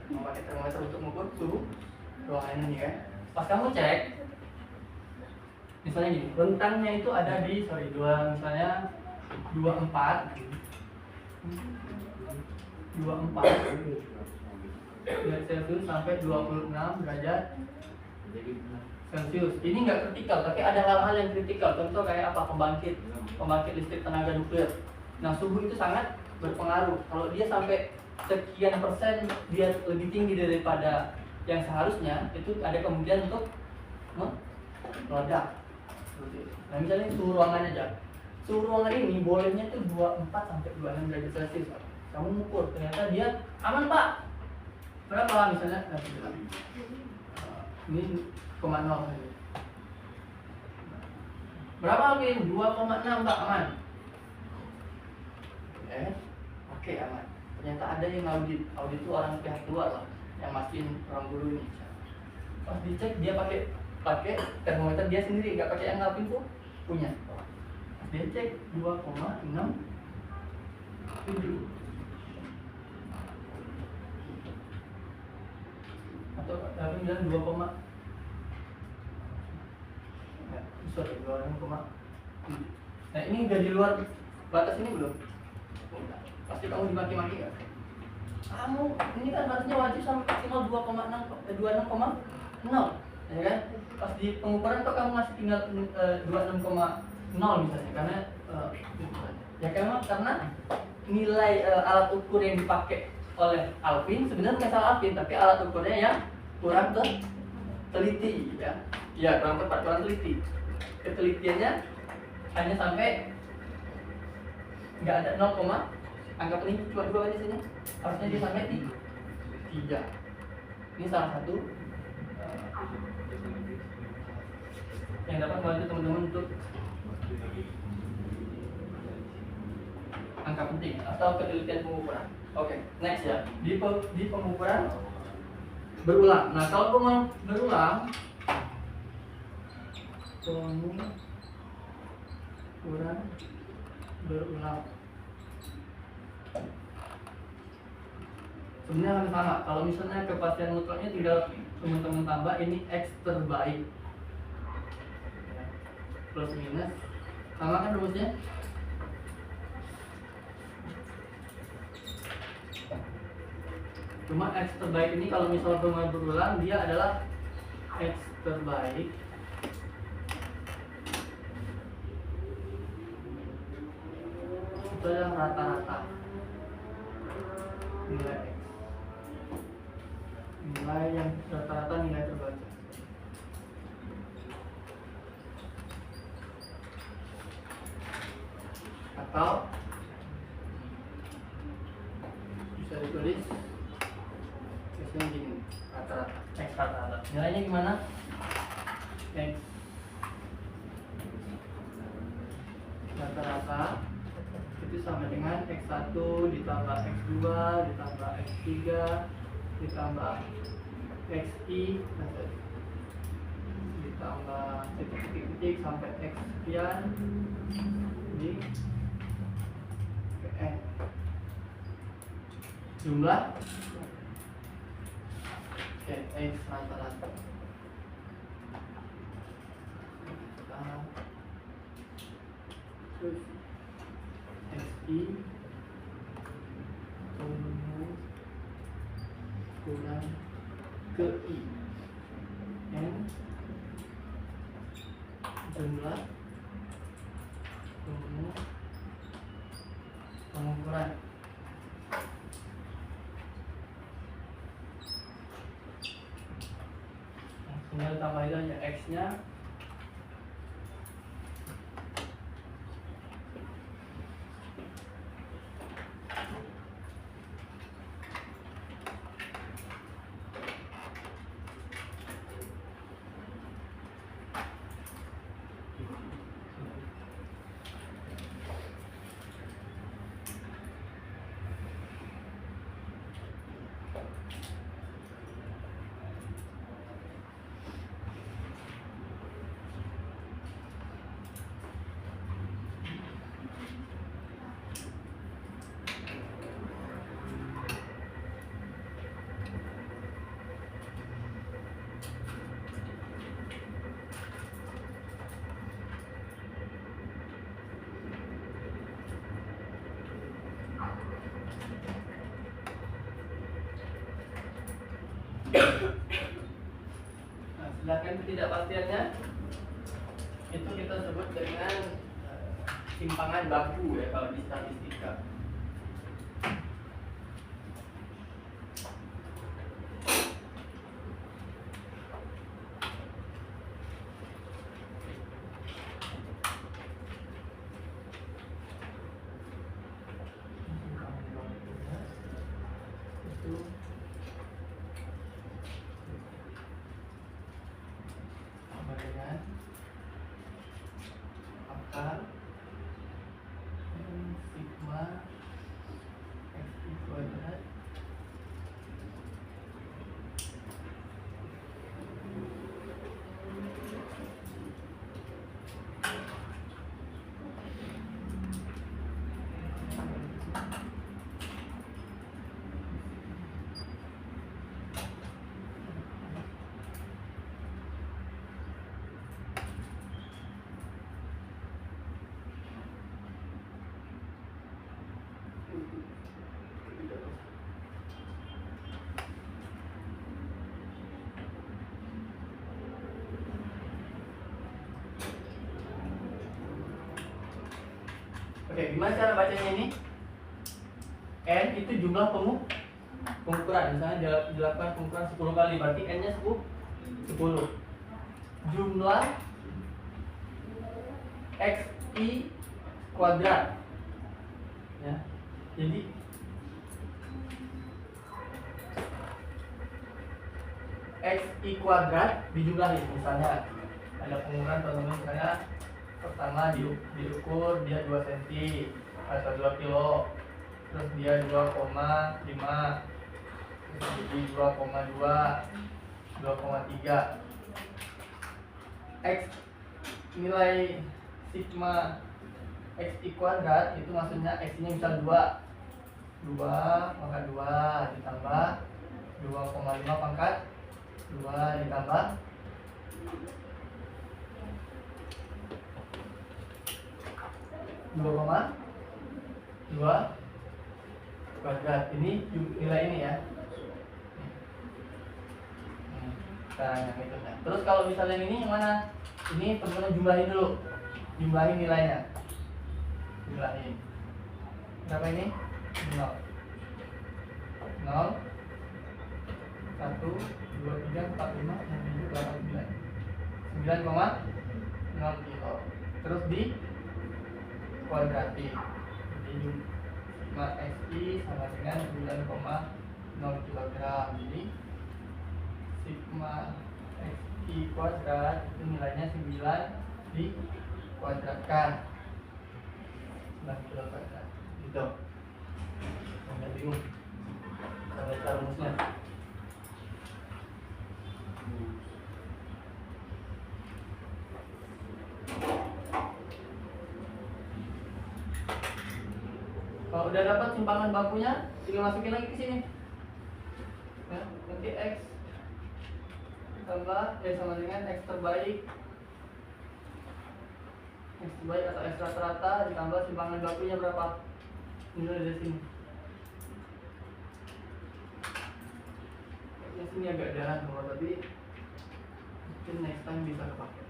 Mau pakai termometer untuk mengukur suhu ruangan ini kan. Pas kamu cek, misalnya gini, rentangnya itu ada di misalnya 24 derajat Celcius sampai 26 derajat Celcius. Ini nggak kritikal, tapi ada hal-hal yang kritikal. Contoh kayak apa? Pembangkit listrik tenaga nuklir. Nah, suhu itu sangat berpengaruh. Kalau dia sampai sekian persen dia lebih tinggi daripada yang seharusnya, itu ada kemungkinan untuk meledak. Seperti itu. Nah misalnya suhu ruangan aja. Suhu ruangan ini bolehnya tuh 24 sampai 26 derajat Celcius. Kamu ukur, ternyata dia aman pak. Berapa misalnya? Ini 0,0 saja. Berapa Alvin? 2,6 pak, aman. Oke, aman. Ternyata ada yang audit itu orang pihak luar lah, yang mastiin orang guru ini. Pas dicek dia pakai termometer dia sendiri, nggak pakai yang Alvin tuh punya. Pas dia cek 2,6 atau Alvin bilang 2, sorry 2,7. Nah ini udah di luar batas ini belum? Pasti kamu dimaki-maki nggak? Kamu ini kan harusnya wajib sampai maksimal 26,0, ya kan? Pas di pengukuran kok kamu masih tinggal 26,0 misalnya, karena ya karena nilai alat ukur yang dipakai oleh Alvin sebenarnya bukan salah Alvin, tapi alat ukurnya yang kurang teliti, ya kurang tepat, kurang teliti. Ketelitiannya hanya sampai nggak ada 0, anggap ini cuma 2 aja saja, harusnya dia sampai 3. Ini salah satu yang dapat membantu teman-teman untuk angka penting atau ketelitian pengukuran. Oke, next ya, di pengukuran berulang. Nah kalau berulang, pengukuran berulang sebenarnya akan sama. Kalau misalnya kepastian mutlaknya tinggal teman-teman tambah ini X terbaik plus minus, sama kan rumusnya? Cuma X terbaik ini kalau misalnya pengukuran berulang dia adalah X terbaik itu adalah rata-rata nilai X, nilai yang rata-rata nilai terbaca. Atau bisa ditulis biasanya gini, rata-rata X rata-rata nilainya gimana? X rata-rata itu sama dengan X1 ditambah X2 ditambah X3 ditambah XI ditambah titik-titik sampai X sekian di N jumlah X rata-rata. Terus XI kurang ke I N jumlah pengukuran. Tinggal tambahin aja X nya. Nah, sedangkan ketidakpastiannya itu kita sebut dengan simpangan baku ya kalau di statistika. Oke, gimana cara bacanya ini? N itu jumlah pengukuran. Misalnya dilakukan pengukuran 10 kali, berarti N-nya 10. Jumlah XI kuadrat. Ya. Jadi XI kuadrat dijumlahin. Misalnya ada pengukuran teman-teman, misalnya pertama diukur dia 2 cm atau 2 kilo, terus dia 2,5, terus jadi 2,2, 2,3. X nilai sigma XI kuadrat itu maksudnya X nya misal 2, maka 2 ditambah 2,5 pangkat 2 ditambah 2,2 kuadrat. Ini nilai ini ya. Nah, yang itu. Terus kalau misalnya ini yang mana? Ini teman-teman jumlahin dulu. Jumlahin nilainya. Jumlahin. Berapa ini? 0. 0 1 2 3 4 5 6 7 8 9. 9,0 kilo. Terus di kuadrati. Jadi sigma XI sama dengan 9,0 kg. Jadi sigma XI kuadrat itu nilainya 9 dikuadratkan 9 kilo kuadrat. Gitu. Nggak bingung. Sampai cara rumusnya. Kalau udah dapat simpangan bakunya, tinggal masukin lagi ke sini. Ya, nanti X tambah sama dengan X terbaik atau X rata-rata ditambah simpangan bakunya berapa? Ini dari sini. Yang sini agak darah nomor, tapi mungkin next time bisa kepake.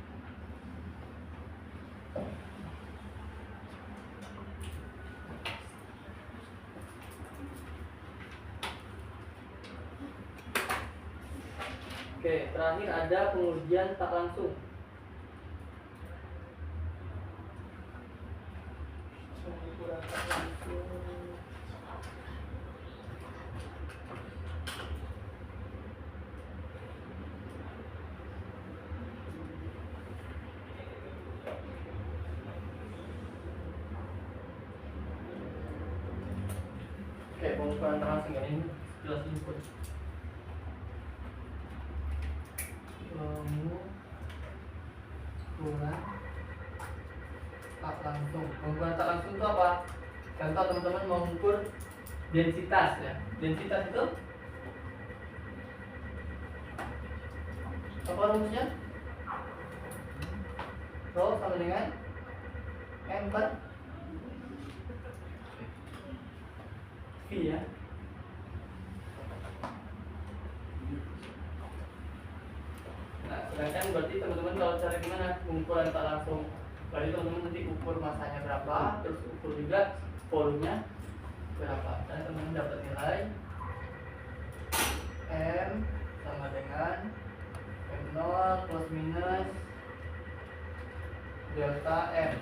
Oke, terakhir ada pengujian tak langsung. Pengukuran tak langsung. Oke, pengukuran tak langsung ini jelas input. Pengukuran tak langsung itu apa? Contoh teman-teman mau mengukur densitas ya. Densitas itu apa rumusnya? Rho sama dengan M per V ya. Nah, sedangkan berarti teman-teman kalau cara gimana pengukuran tak langsung? Berarti teman-teman nanti ukur masanya berapa, terus ukur juga volumenya berapa. Dan teman-teman dapat nilai M sama dengan M0 plus minus delta M.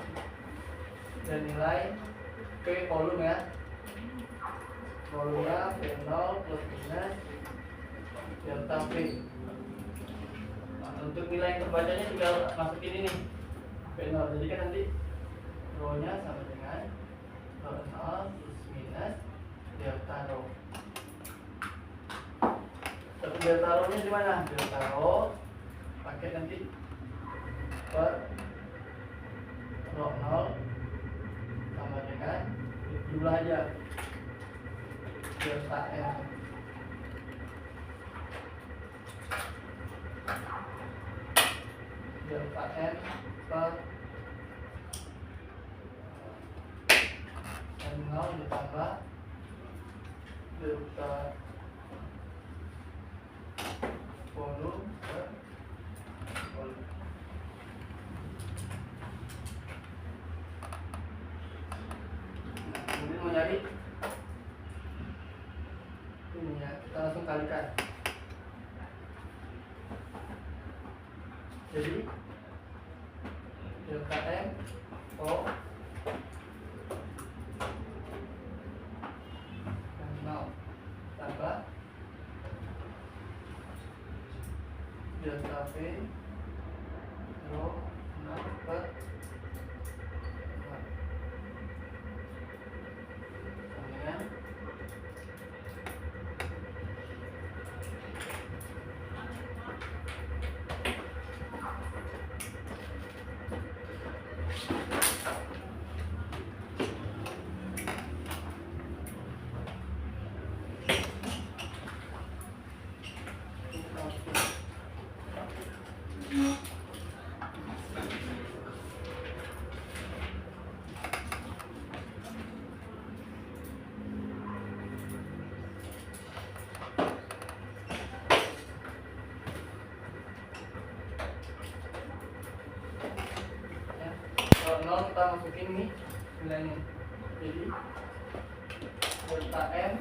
Dan nilai P volume ya. Volumenya P0 plus minus delta P. Nah, untuk nilai yang terbacanya tinggal masukin ini P0, jadi kan nanti rho nya sama dengan rho 0 plus minus delta rho. Tapi delta rho nya di mana? Delta rho pakai nanti per rho 0 sama dengan jumlah aja delta M. Delta M per M0 ditambah delta volume per volume. tadi ini ya, kita langsung kalikan. Jadi delta M O dan 0 tambah delta V rho 0 per 4 kemudian kalau 0 kita masukin nih nilainya, jadi delta M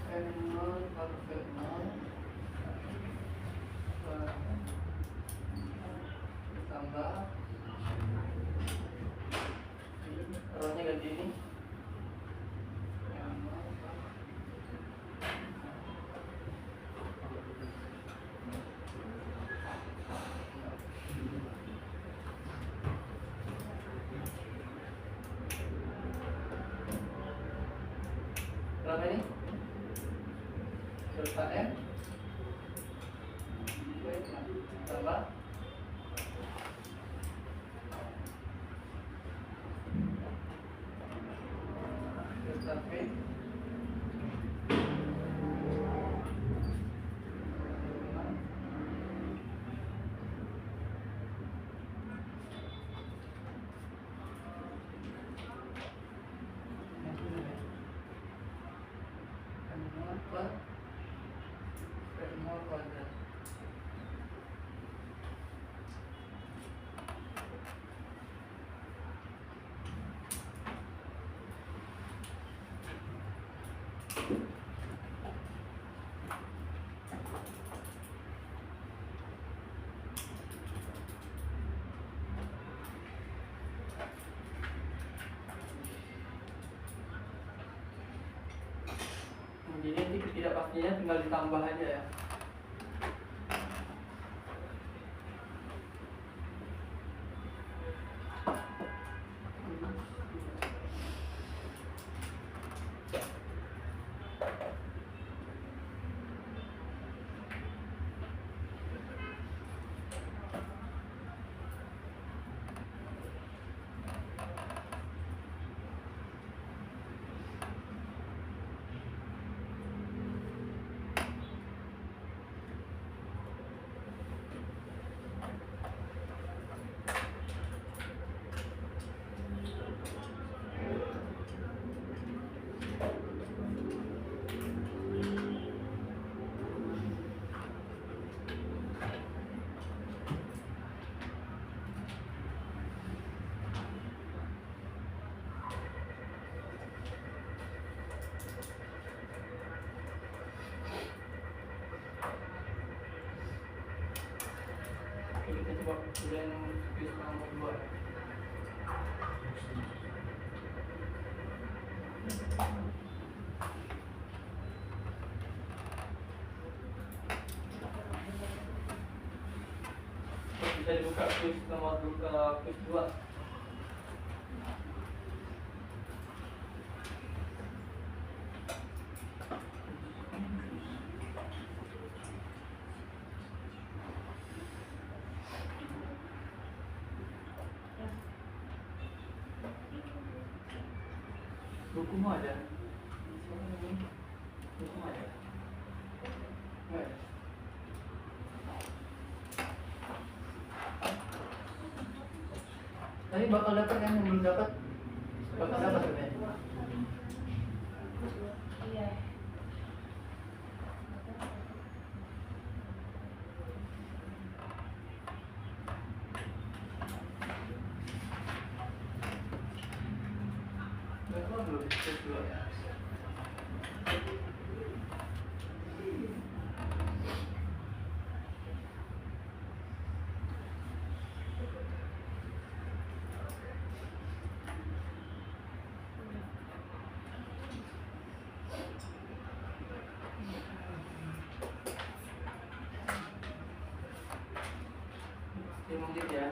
0 per 0 tambah rho-nya ganti ini berapa ini? Delta M tambah delta V per kuadrat. Jadi nanti ketidakpastiannya tinggal ditambah aja ya. Oke, kita coba kemudian quiz nomor 2. Bisa dibuka quiz nomor 2. Bukumu ada? Bukumu ada? Nggak ada? Tadi bakal dapat kan yang belum dapat? Bakal dapat katanya. Iya. Mungkin ya.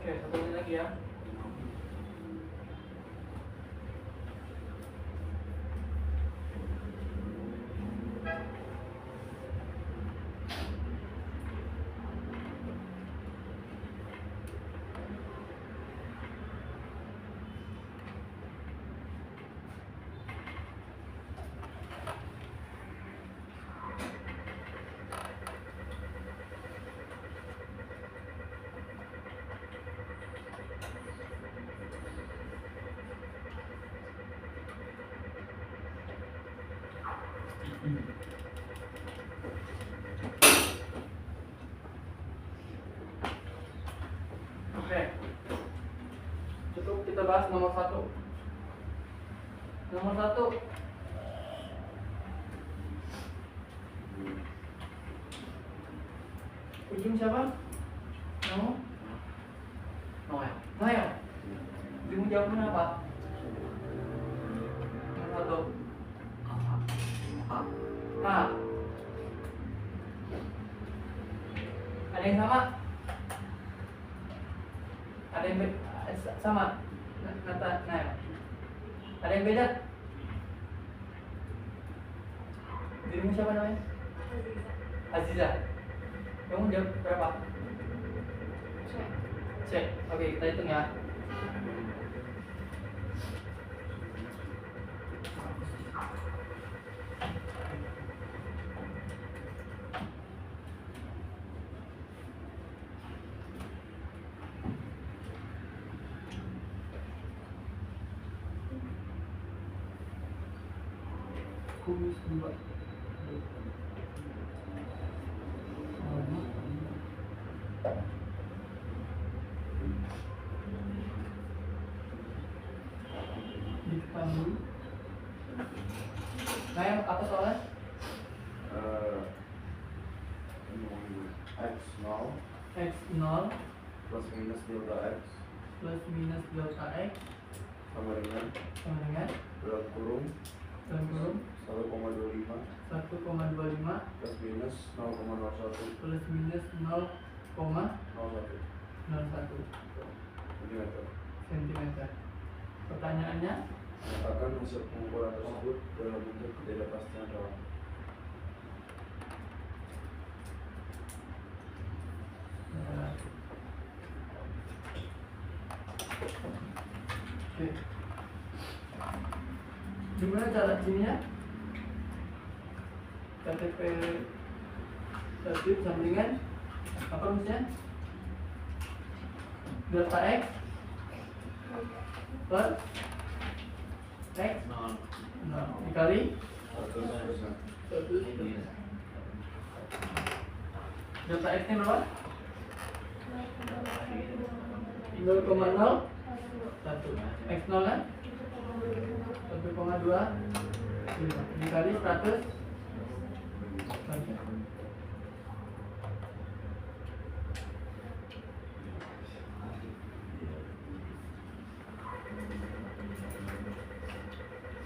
Oke, 1 menit lagi ya. Oke, cukup kita bahas nomor 1. Nomor 1, ujung siapa? Kamu? Noel. Noel. Ujung jawabnya apa? Nomor 1. A. Ada yang sama? Ada yang sama? Kata Nail. Ada yang beda? Dirimu siapa namanya? Aziza. Kamu jawab berapa? Cek. Oke, kita hitung ya. Kumis 2. Di depan dulu. Nah, yang apa soalnya? X0 X0 plus minus delta X plus minus delta X sama dengan dalam kurung 1,25 1,25 plus minus 0,01 plus minus 0,01 mm. cm. Pertanyaannya, Nyatakan hasil pengukuran tersebut dalam bentuk ketidakpastian dalam. oke. Gimana cara ininya? KTP tertib sampingan apa misalnya? Delta X per X dikali 100. Delta X nya berapa? 0,01. X0 nya 1,2 dikali 100.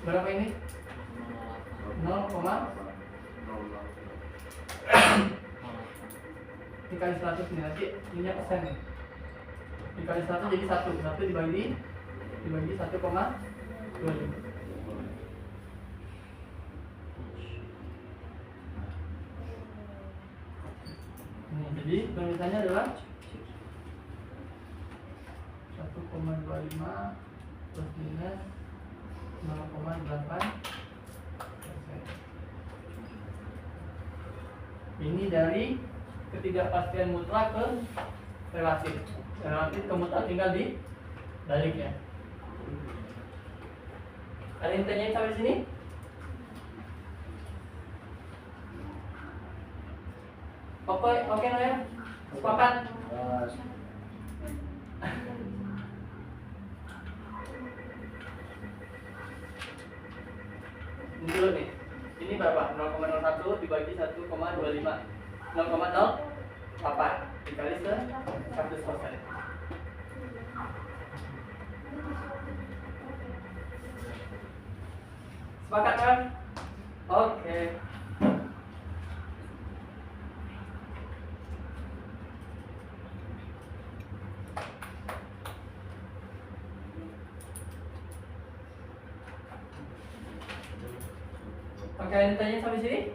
Berapa ini? 0, dikali 100 nih, nanti ininya persen nih. Dikali 100 jadi 1 dibagi 1,25. Jadi tulisannya adalah 1,25 plus minus 0,8%. Ini dari ketidakpastian mutlak ke relatif. Relatif ke mutlak tinggal di baliknya. Ada yang tanyain sampai sini? Oke Noel? Sepakat? Ini dulu nih. Ini berapa? 0,01 dibagi 1,25. 0,08 dikali 100%. Sepakat kan? Oke. Oke, ini tanya sampai sini.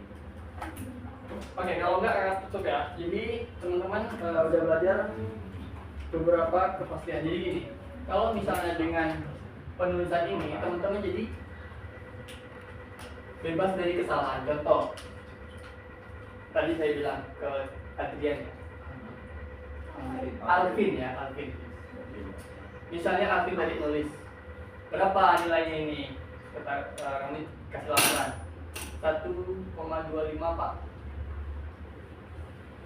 Oke, kalau enggak kakak tutup ya. Jadi teman-teman udah belajar beberapa kepastian. Jadi gini, kalau misalnya dengan penulisan ini teman-teman jadi bebas dari kesalahan. Contoh, tadi saya bilang ke Adrian, Alvin ya, Alvin. Misalnya Alvin tadi nulis berapa nilainya ini, kami kasih laporan 1,25 Pak.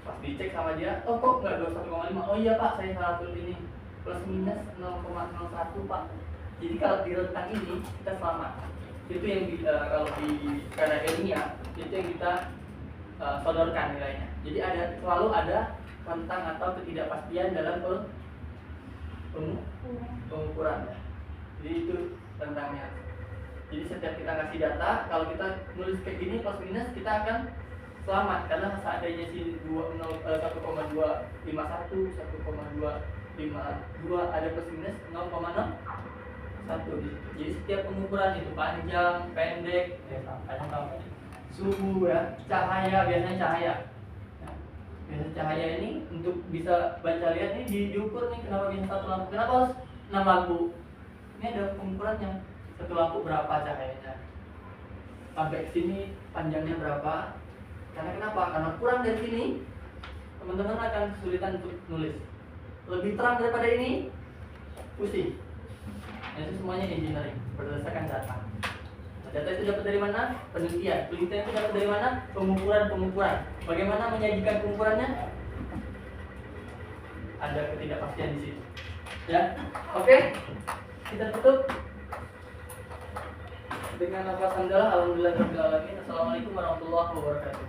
Pas dicek sama dia, oh kok nggak 21,5? Oh iya Pak, saya salah tulis ini, plus minus 0,01 Pak. Jadi kalau di rentang ini kita selamat. Itu yang kalau di skala ilmiah itu yang kita sodorkan nilainya. Jadi selalu ada rentang atau ketidakpastian dalam pengukuran. Jadi itu rentangnya. Jadi setiap kita kasih data, kalau kita nulis kayak gini plus minus, kita akan selamat karena seandainya si 1,251, 1,252 ada plus minus 0,01. Jadi setiap pengukuran itu panjang, pendek, suhu ya, cahaya, biasanya cahaya. Nah, biasanya cahaya ini untuk bisa baca lihat ini diukur nih, kenapa bisa satu lampu, kenapa harus 6 lampu? Ini ada pengukurannya, satu lampu berapa cahayanya, sampai sini panjangnya berapa. Karena kenapa? Karena kurang dari sini teman-teman akan kesulitan untuk nulis. Lebih terang daripada ini pusing. Itu semuanya engineering berdasarkan data. Data itu dapat dari mana? Penelitian. Penelitian itu dapat dari mana? Pengukuran. Bagaimana menyajikan pengukurannya? Ada ketidakpastian di situ. Ya, oke. Kita tutup dengan lafaz hamdalah. Alhamdulillahirabbil alamin. Assalamualaikum warahmatullahi wabarakatuh.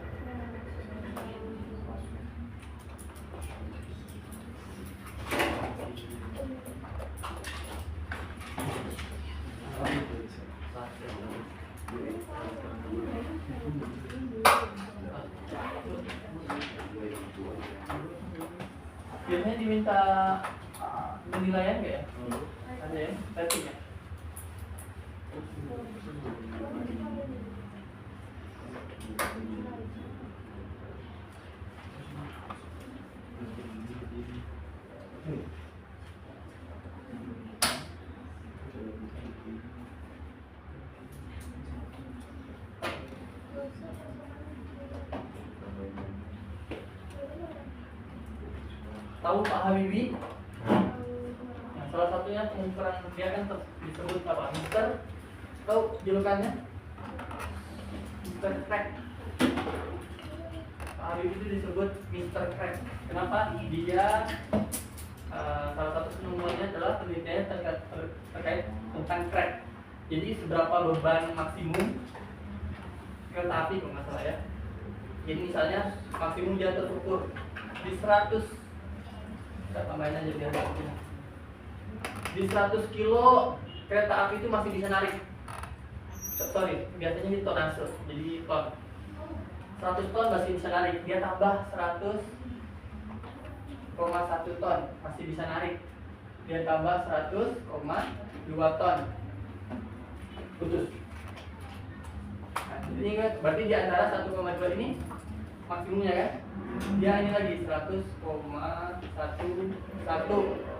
Biasanya diminta penilaian nggak ya? Ada ya? Rating ya? Tahu Pak Habibie? Nah, salah satunya pengukuran dia kan disebut apa? Mister, tahu julukannya? Mister Crack. Pak Habibie itu disebut Mister Crack. Kenapa? Dia salah satu penemuannya adalah penelitiannya terkait tentang crack. Jadi seberapa beban maksimum kereta api kalau nggak salah ya. Jadi misalnya maksimum dia terukur di 100, kita tambahin aja biar nggak. Di 100 kilo kereta api itu masih bisa narik. Sorry, biasanya di tonase, jadi ton. 100 ton masih bisa narik. Dia tambah 100,1 ton masih bisa narik. Dia tambah 100,2 ton putus. Nah, ini kan berarti di antara 1,2 ini maksimumnya kan? Dia ini lagi 100,11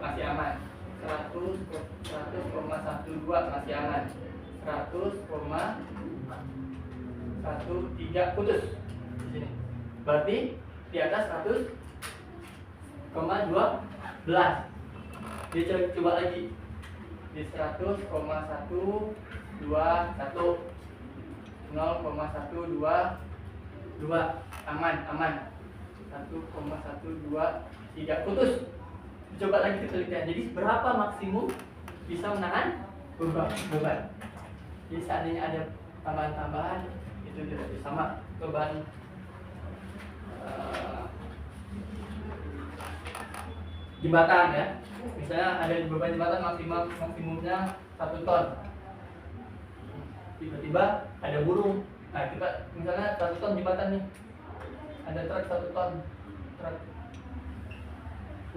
masih aman. 100,12 masih aman. 100,13 putus di sini. Berarti di atas 100,12. Dia coba lagi di 100,121 0,122 aman 1,123 putus. Coba lagi penelitian. Jadi berapa maksimum bisa menahan beban. Jadi seandainya ada tambahan-tambahan itu tidak bisa sama beban jembatan ya. Misalnya ada beban jembatan maksimumnya 1 ton. Tiba-tiba ada burung. Nah, kita misalnya 1 ton jembatan nih. Ada truk 1 ton. Truk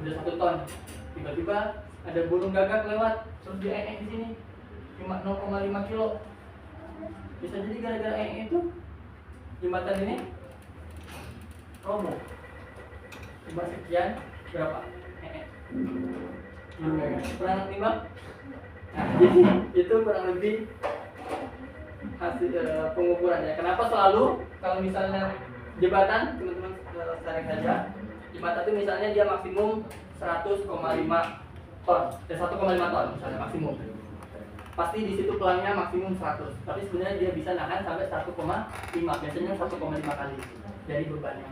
udah 1 ton. Tiba-tiba ada burung gagak lewat, terus dia di sini cuma 0,5 kilo. Bisa jadi gara-gara itu jembatan ini roboh. Coba sekian berapa? Kurang timbang. Nah, jadi itu kurang lebih hasil pengukurannya. Kenapa selalu kalau misalnya jembatan, teman-teman sharing saja, jembatan itu misalnya dia maksimum 100,5 ton, 1,5 ton misalnya maksimum. Pasti di situ pelangnya maksimum 100, tapi sebenarnya dia bisa nahan sampai 1,5, biasanya 1,5 kali dari bebannya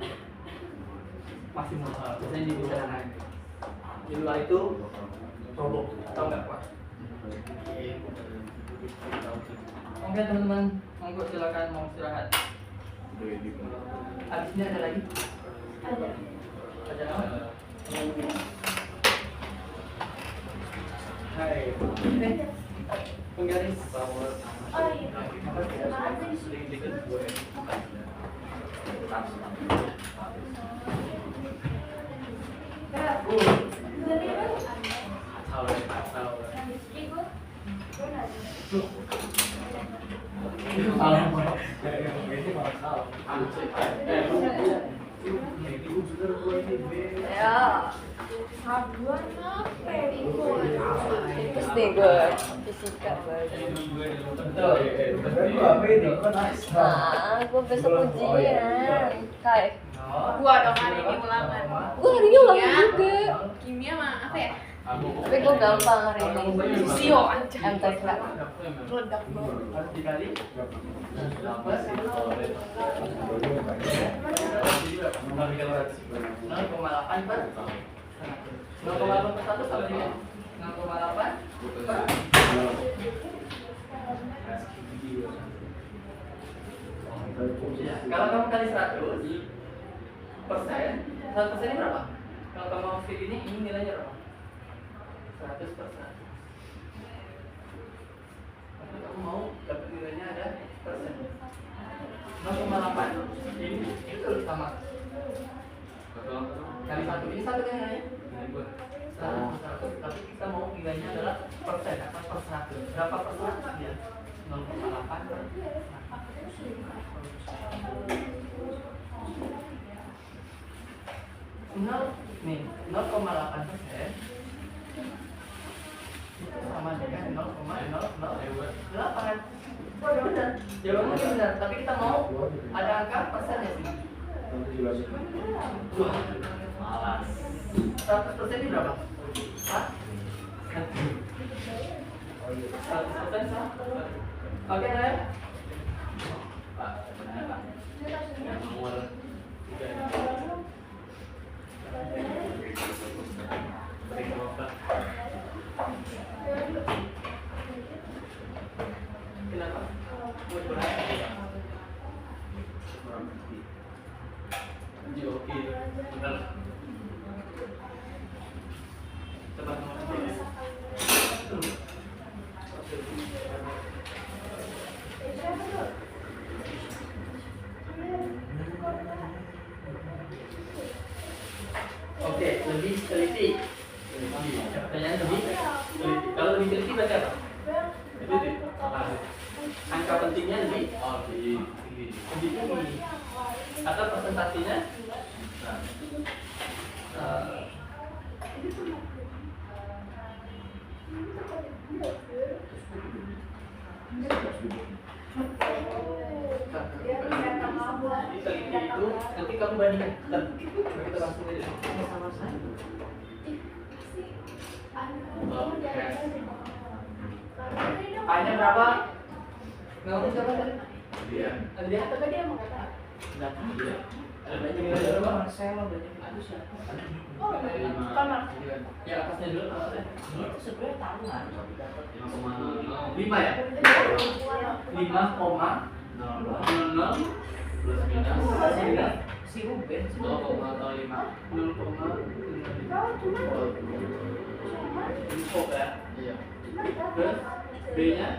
maksimum. Biasanya dia bisa nahan. Di luar itu roboh atau nggak kuat. Oke teman-teman, monggo silakan mau istirahat. Habisnya ada lagi? Ada. Ada apa? Hai. Oke. Penggaris. Oh iya. Ya. Habuan apa itu? Terus deh gue fisika gue besok ujian. Kai. Gua dong hari ini ulangan. Gue hari ini ulangan juga. Kimia mah apa ya? Tapi gue gampang hari ini. Sio aja. MTK. Meledak banget. Harus dikali. 0,8 per 0,8 per 1 sama dengan 0,8 per. Ya, kalau kamu kali 100 persen, 100% ini berapa? Kalau kamu mau fit ini nilainya berapa? 100 per 100. Kalau kamu mau dapat nilainya ada persen 0,8 ini itu sama kali 1 ini 1 kan nilainya 100, tapi kita mau nilainya adalah persen atau per 100. Berapa per 100 dia? 0,8 per 0,8 persen itu sama dengan 0,008. Oh ya benar, jawabannya benar. Tapi kita mau ada angka persennya sih. Malas. 100% ini berapa? Hah? 100% sah? Oke, Ray? Pak, benar Pak. Nomor 3. Kenapa? Mau curhat? Oke, benar. Coba Oke, lebih teliti. Pertanyaan lebih teliti. Kalau lebih teliti berarti apa? Lebih angka pentingnya lebih tinggi. Atau presentasinya teliti itu nanti kamu bandingkan. Kita langsung aja sama saya. A-nya berapa? Nggak siapa tadi? Dia. Dia apa tadi yang mengatakan? Dia. Ada banyak nilai berapa? Marcelo banyak itu siapa? Oh, kamar. Yang atasnya dulu apa tadi? Itu sebenarnya tahunan tapi dapat 5 ya? 5,00 plus minus si Ruben 0,05 info ya? Iya. Terus B-nya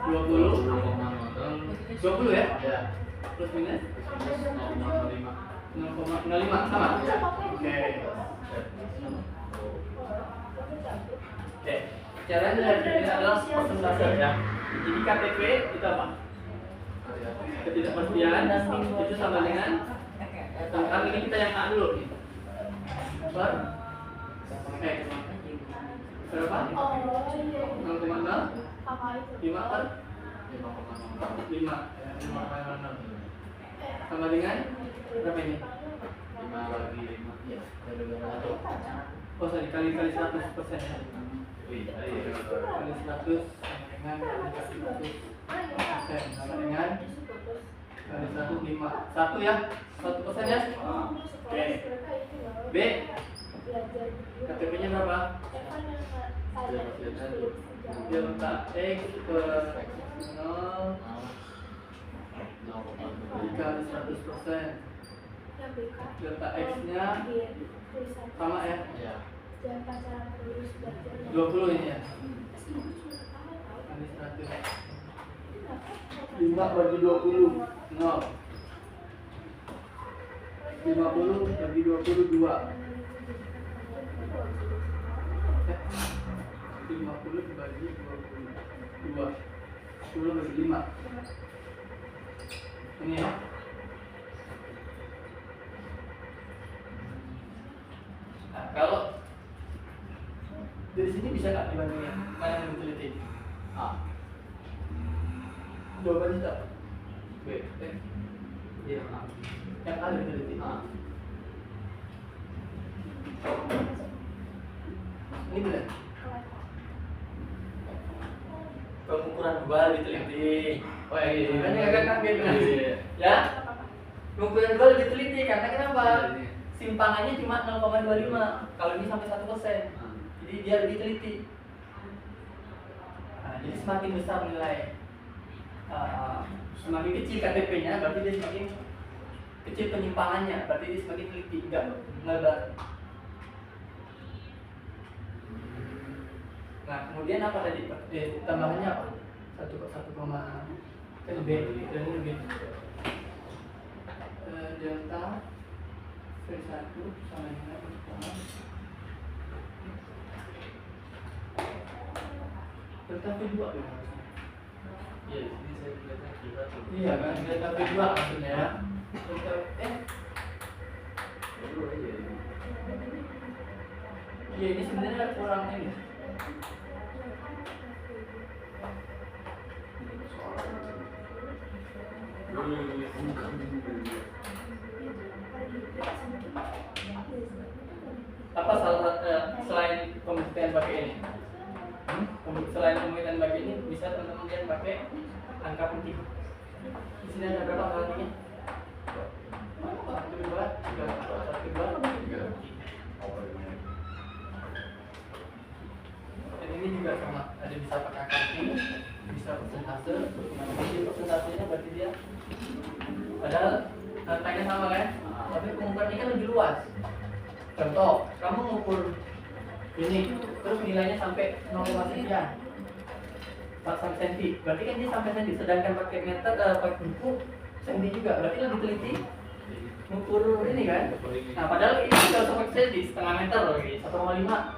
20 ya? Iya. Plus minus 0,05 sama? Oke. Oke. Caranya ini adalah persentase ya. Jadi KTP itu apa? ketidakpastian itu sama dengan kali ini kita yang A dulu nih. Per X berapa? 0,0 5 per 5 sama dengan berapa ini? 5 bagi 5. Iya, dari 1. Oh sorry, kali 100% ya. Iya. Kali 100 dengan kali 100% sama dengan kali 105 1 ya, 1% ya. Oke. B KTP nya berapa? Delta X per 0 dikali 100%. Delta X nya sama ya? 20 ini ya? Kali 100 5 bagi 20 0 50 bagi 20 2 50 dibagi 22 10 bagi 5 ini ya. Nah, kalau dari sini bisa nggak dibandingin mana yang lebih teliti? A. Jawabannya tak? B. Iya, A. Yang A lebih teliti. A. Ini benar. Pengukuran dua lebih teliti. Oh iya. Kan agak kaget kan? Iya. Ya? Pengukuran dua lebih teliti karena kenapa? Simpangannya cuma 0,25. Kalau ini sampai 1%. Jadi dia lebih teliti. Nah, jadi semakin besar nilai, semakin kecil KTP-nya, berarti dia semakin kecil penyimpangannya, berarti dia semakin teliti, enggak melebar. Nah, kemudian apa tadi? Tambahannya apa? 1,1 kan B, dan ini B. Delta V1 sama dengan delta V2 ya harusnya. Iya, ini saya lihatnya kita tuh. Iya kan, delta V2 maksudnya. Delta Itu aja. iya ini sebenarnya kurang ini. Apa selain pembuktian pakai ini? Selain pembuktian pakai ini bisa teman-teman lihat pakai angka penting. Di sini ada berapa angka pentingnya? 1, 2, 3, 1, 2, 3. Dan ini juga sama, ada bisa pakai angka penting, bisa persentase. Jadi persentasenya berarti dia padahal angkanya sama kan? Tapi pengukurannya kan lebih luas. Contoh, kamu mengukur ini, terus nilainya sampai 0, sekian, 4 cm. Berarti kan dia sampai senti. Sedangkan pakai meter, pakai buku senti juga. Berarti lebih teliti mengukur ini kan. Nah, padahal ini kalau sampai senti, setengah meter loh, 1,5,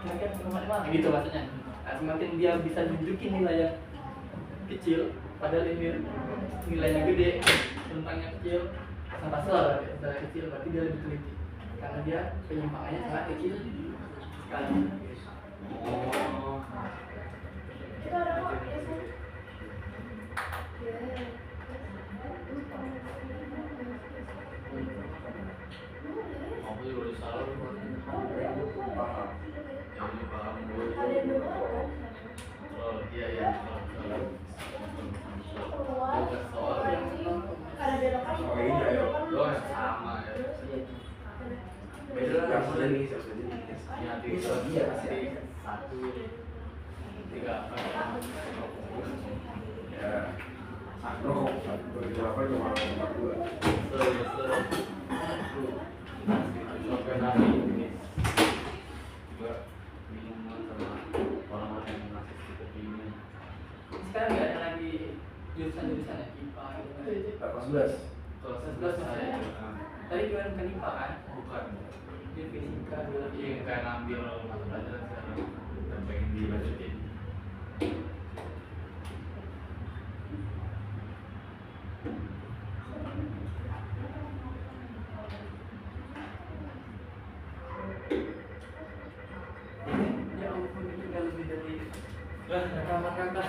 kira-kira 1,5, gitu maksudnya. Nah, semakin dia bisa nunjukin nilai yang kecil, padahal ini nilainya gede, rentangnya kecil, persentase lah berarti kecil, berarti dia lebih teliti. Karena dia penyimpangannya sangat kecil sekali. Oh. Aku juga udah salah. Ya ini paham gue. Oh iya iya. Soal yang sama ya. Beda lah yang ini siapa jenis. Ya Ini soal dia pasti. 1 3 apa? Ya. Satu. Bagi apa cuma 42. Sampai nanti ini juga minuman sama orang-orang yang masih seperti ini. Sekarang nggak ada lagi jurusan-jurusan IPA gitu kan? 18. Kalau 11 saya Tadi jualan bukan IPA kan? bukan Di fisika dulu. iya kayak ngambil mata pelajaran sekarang dan pengen dilanjutin. dari rekaman kakak.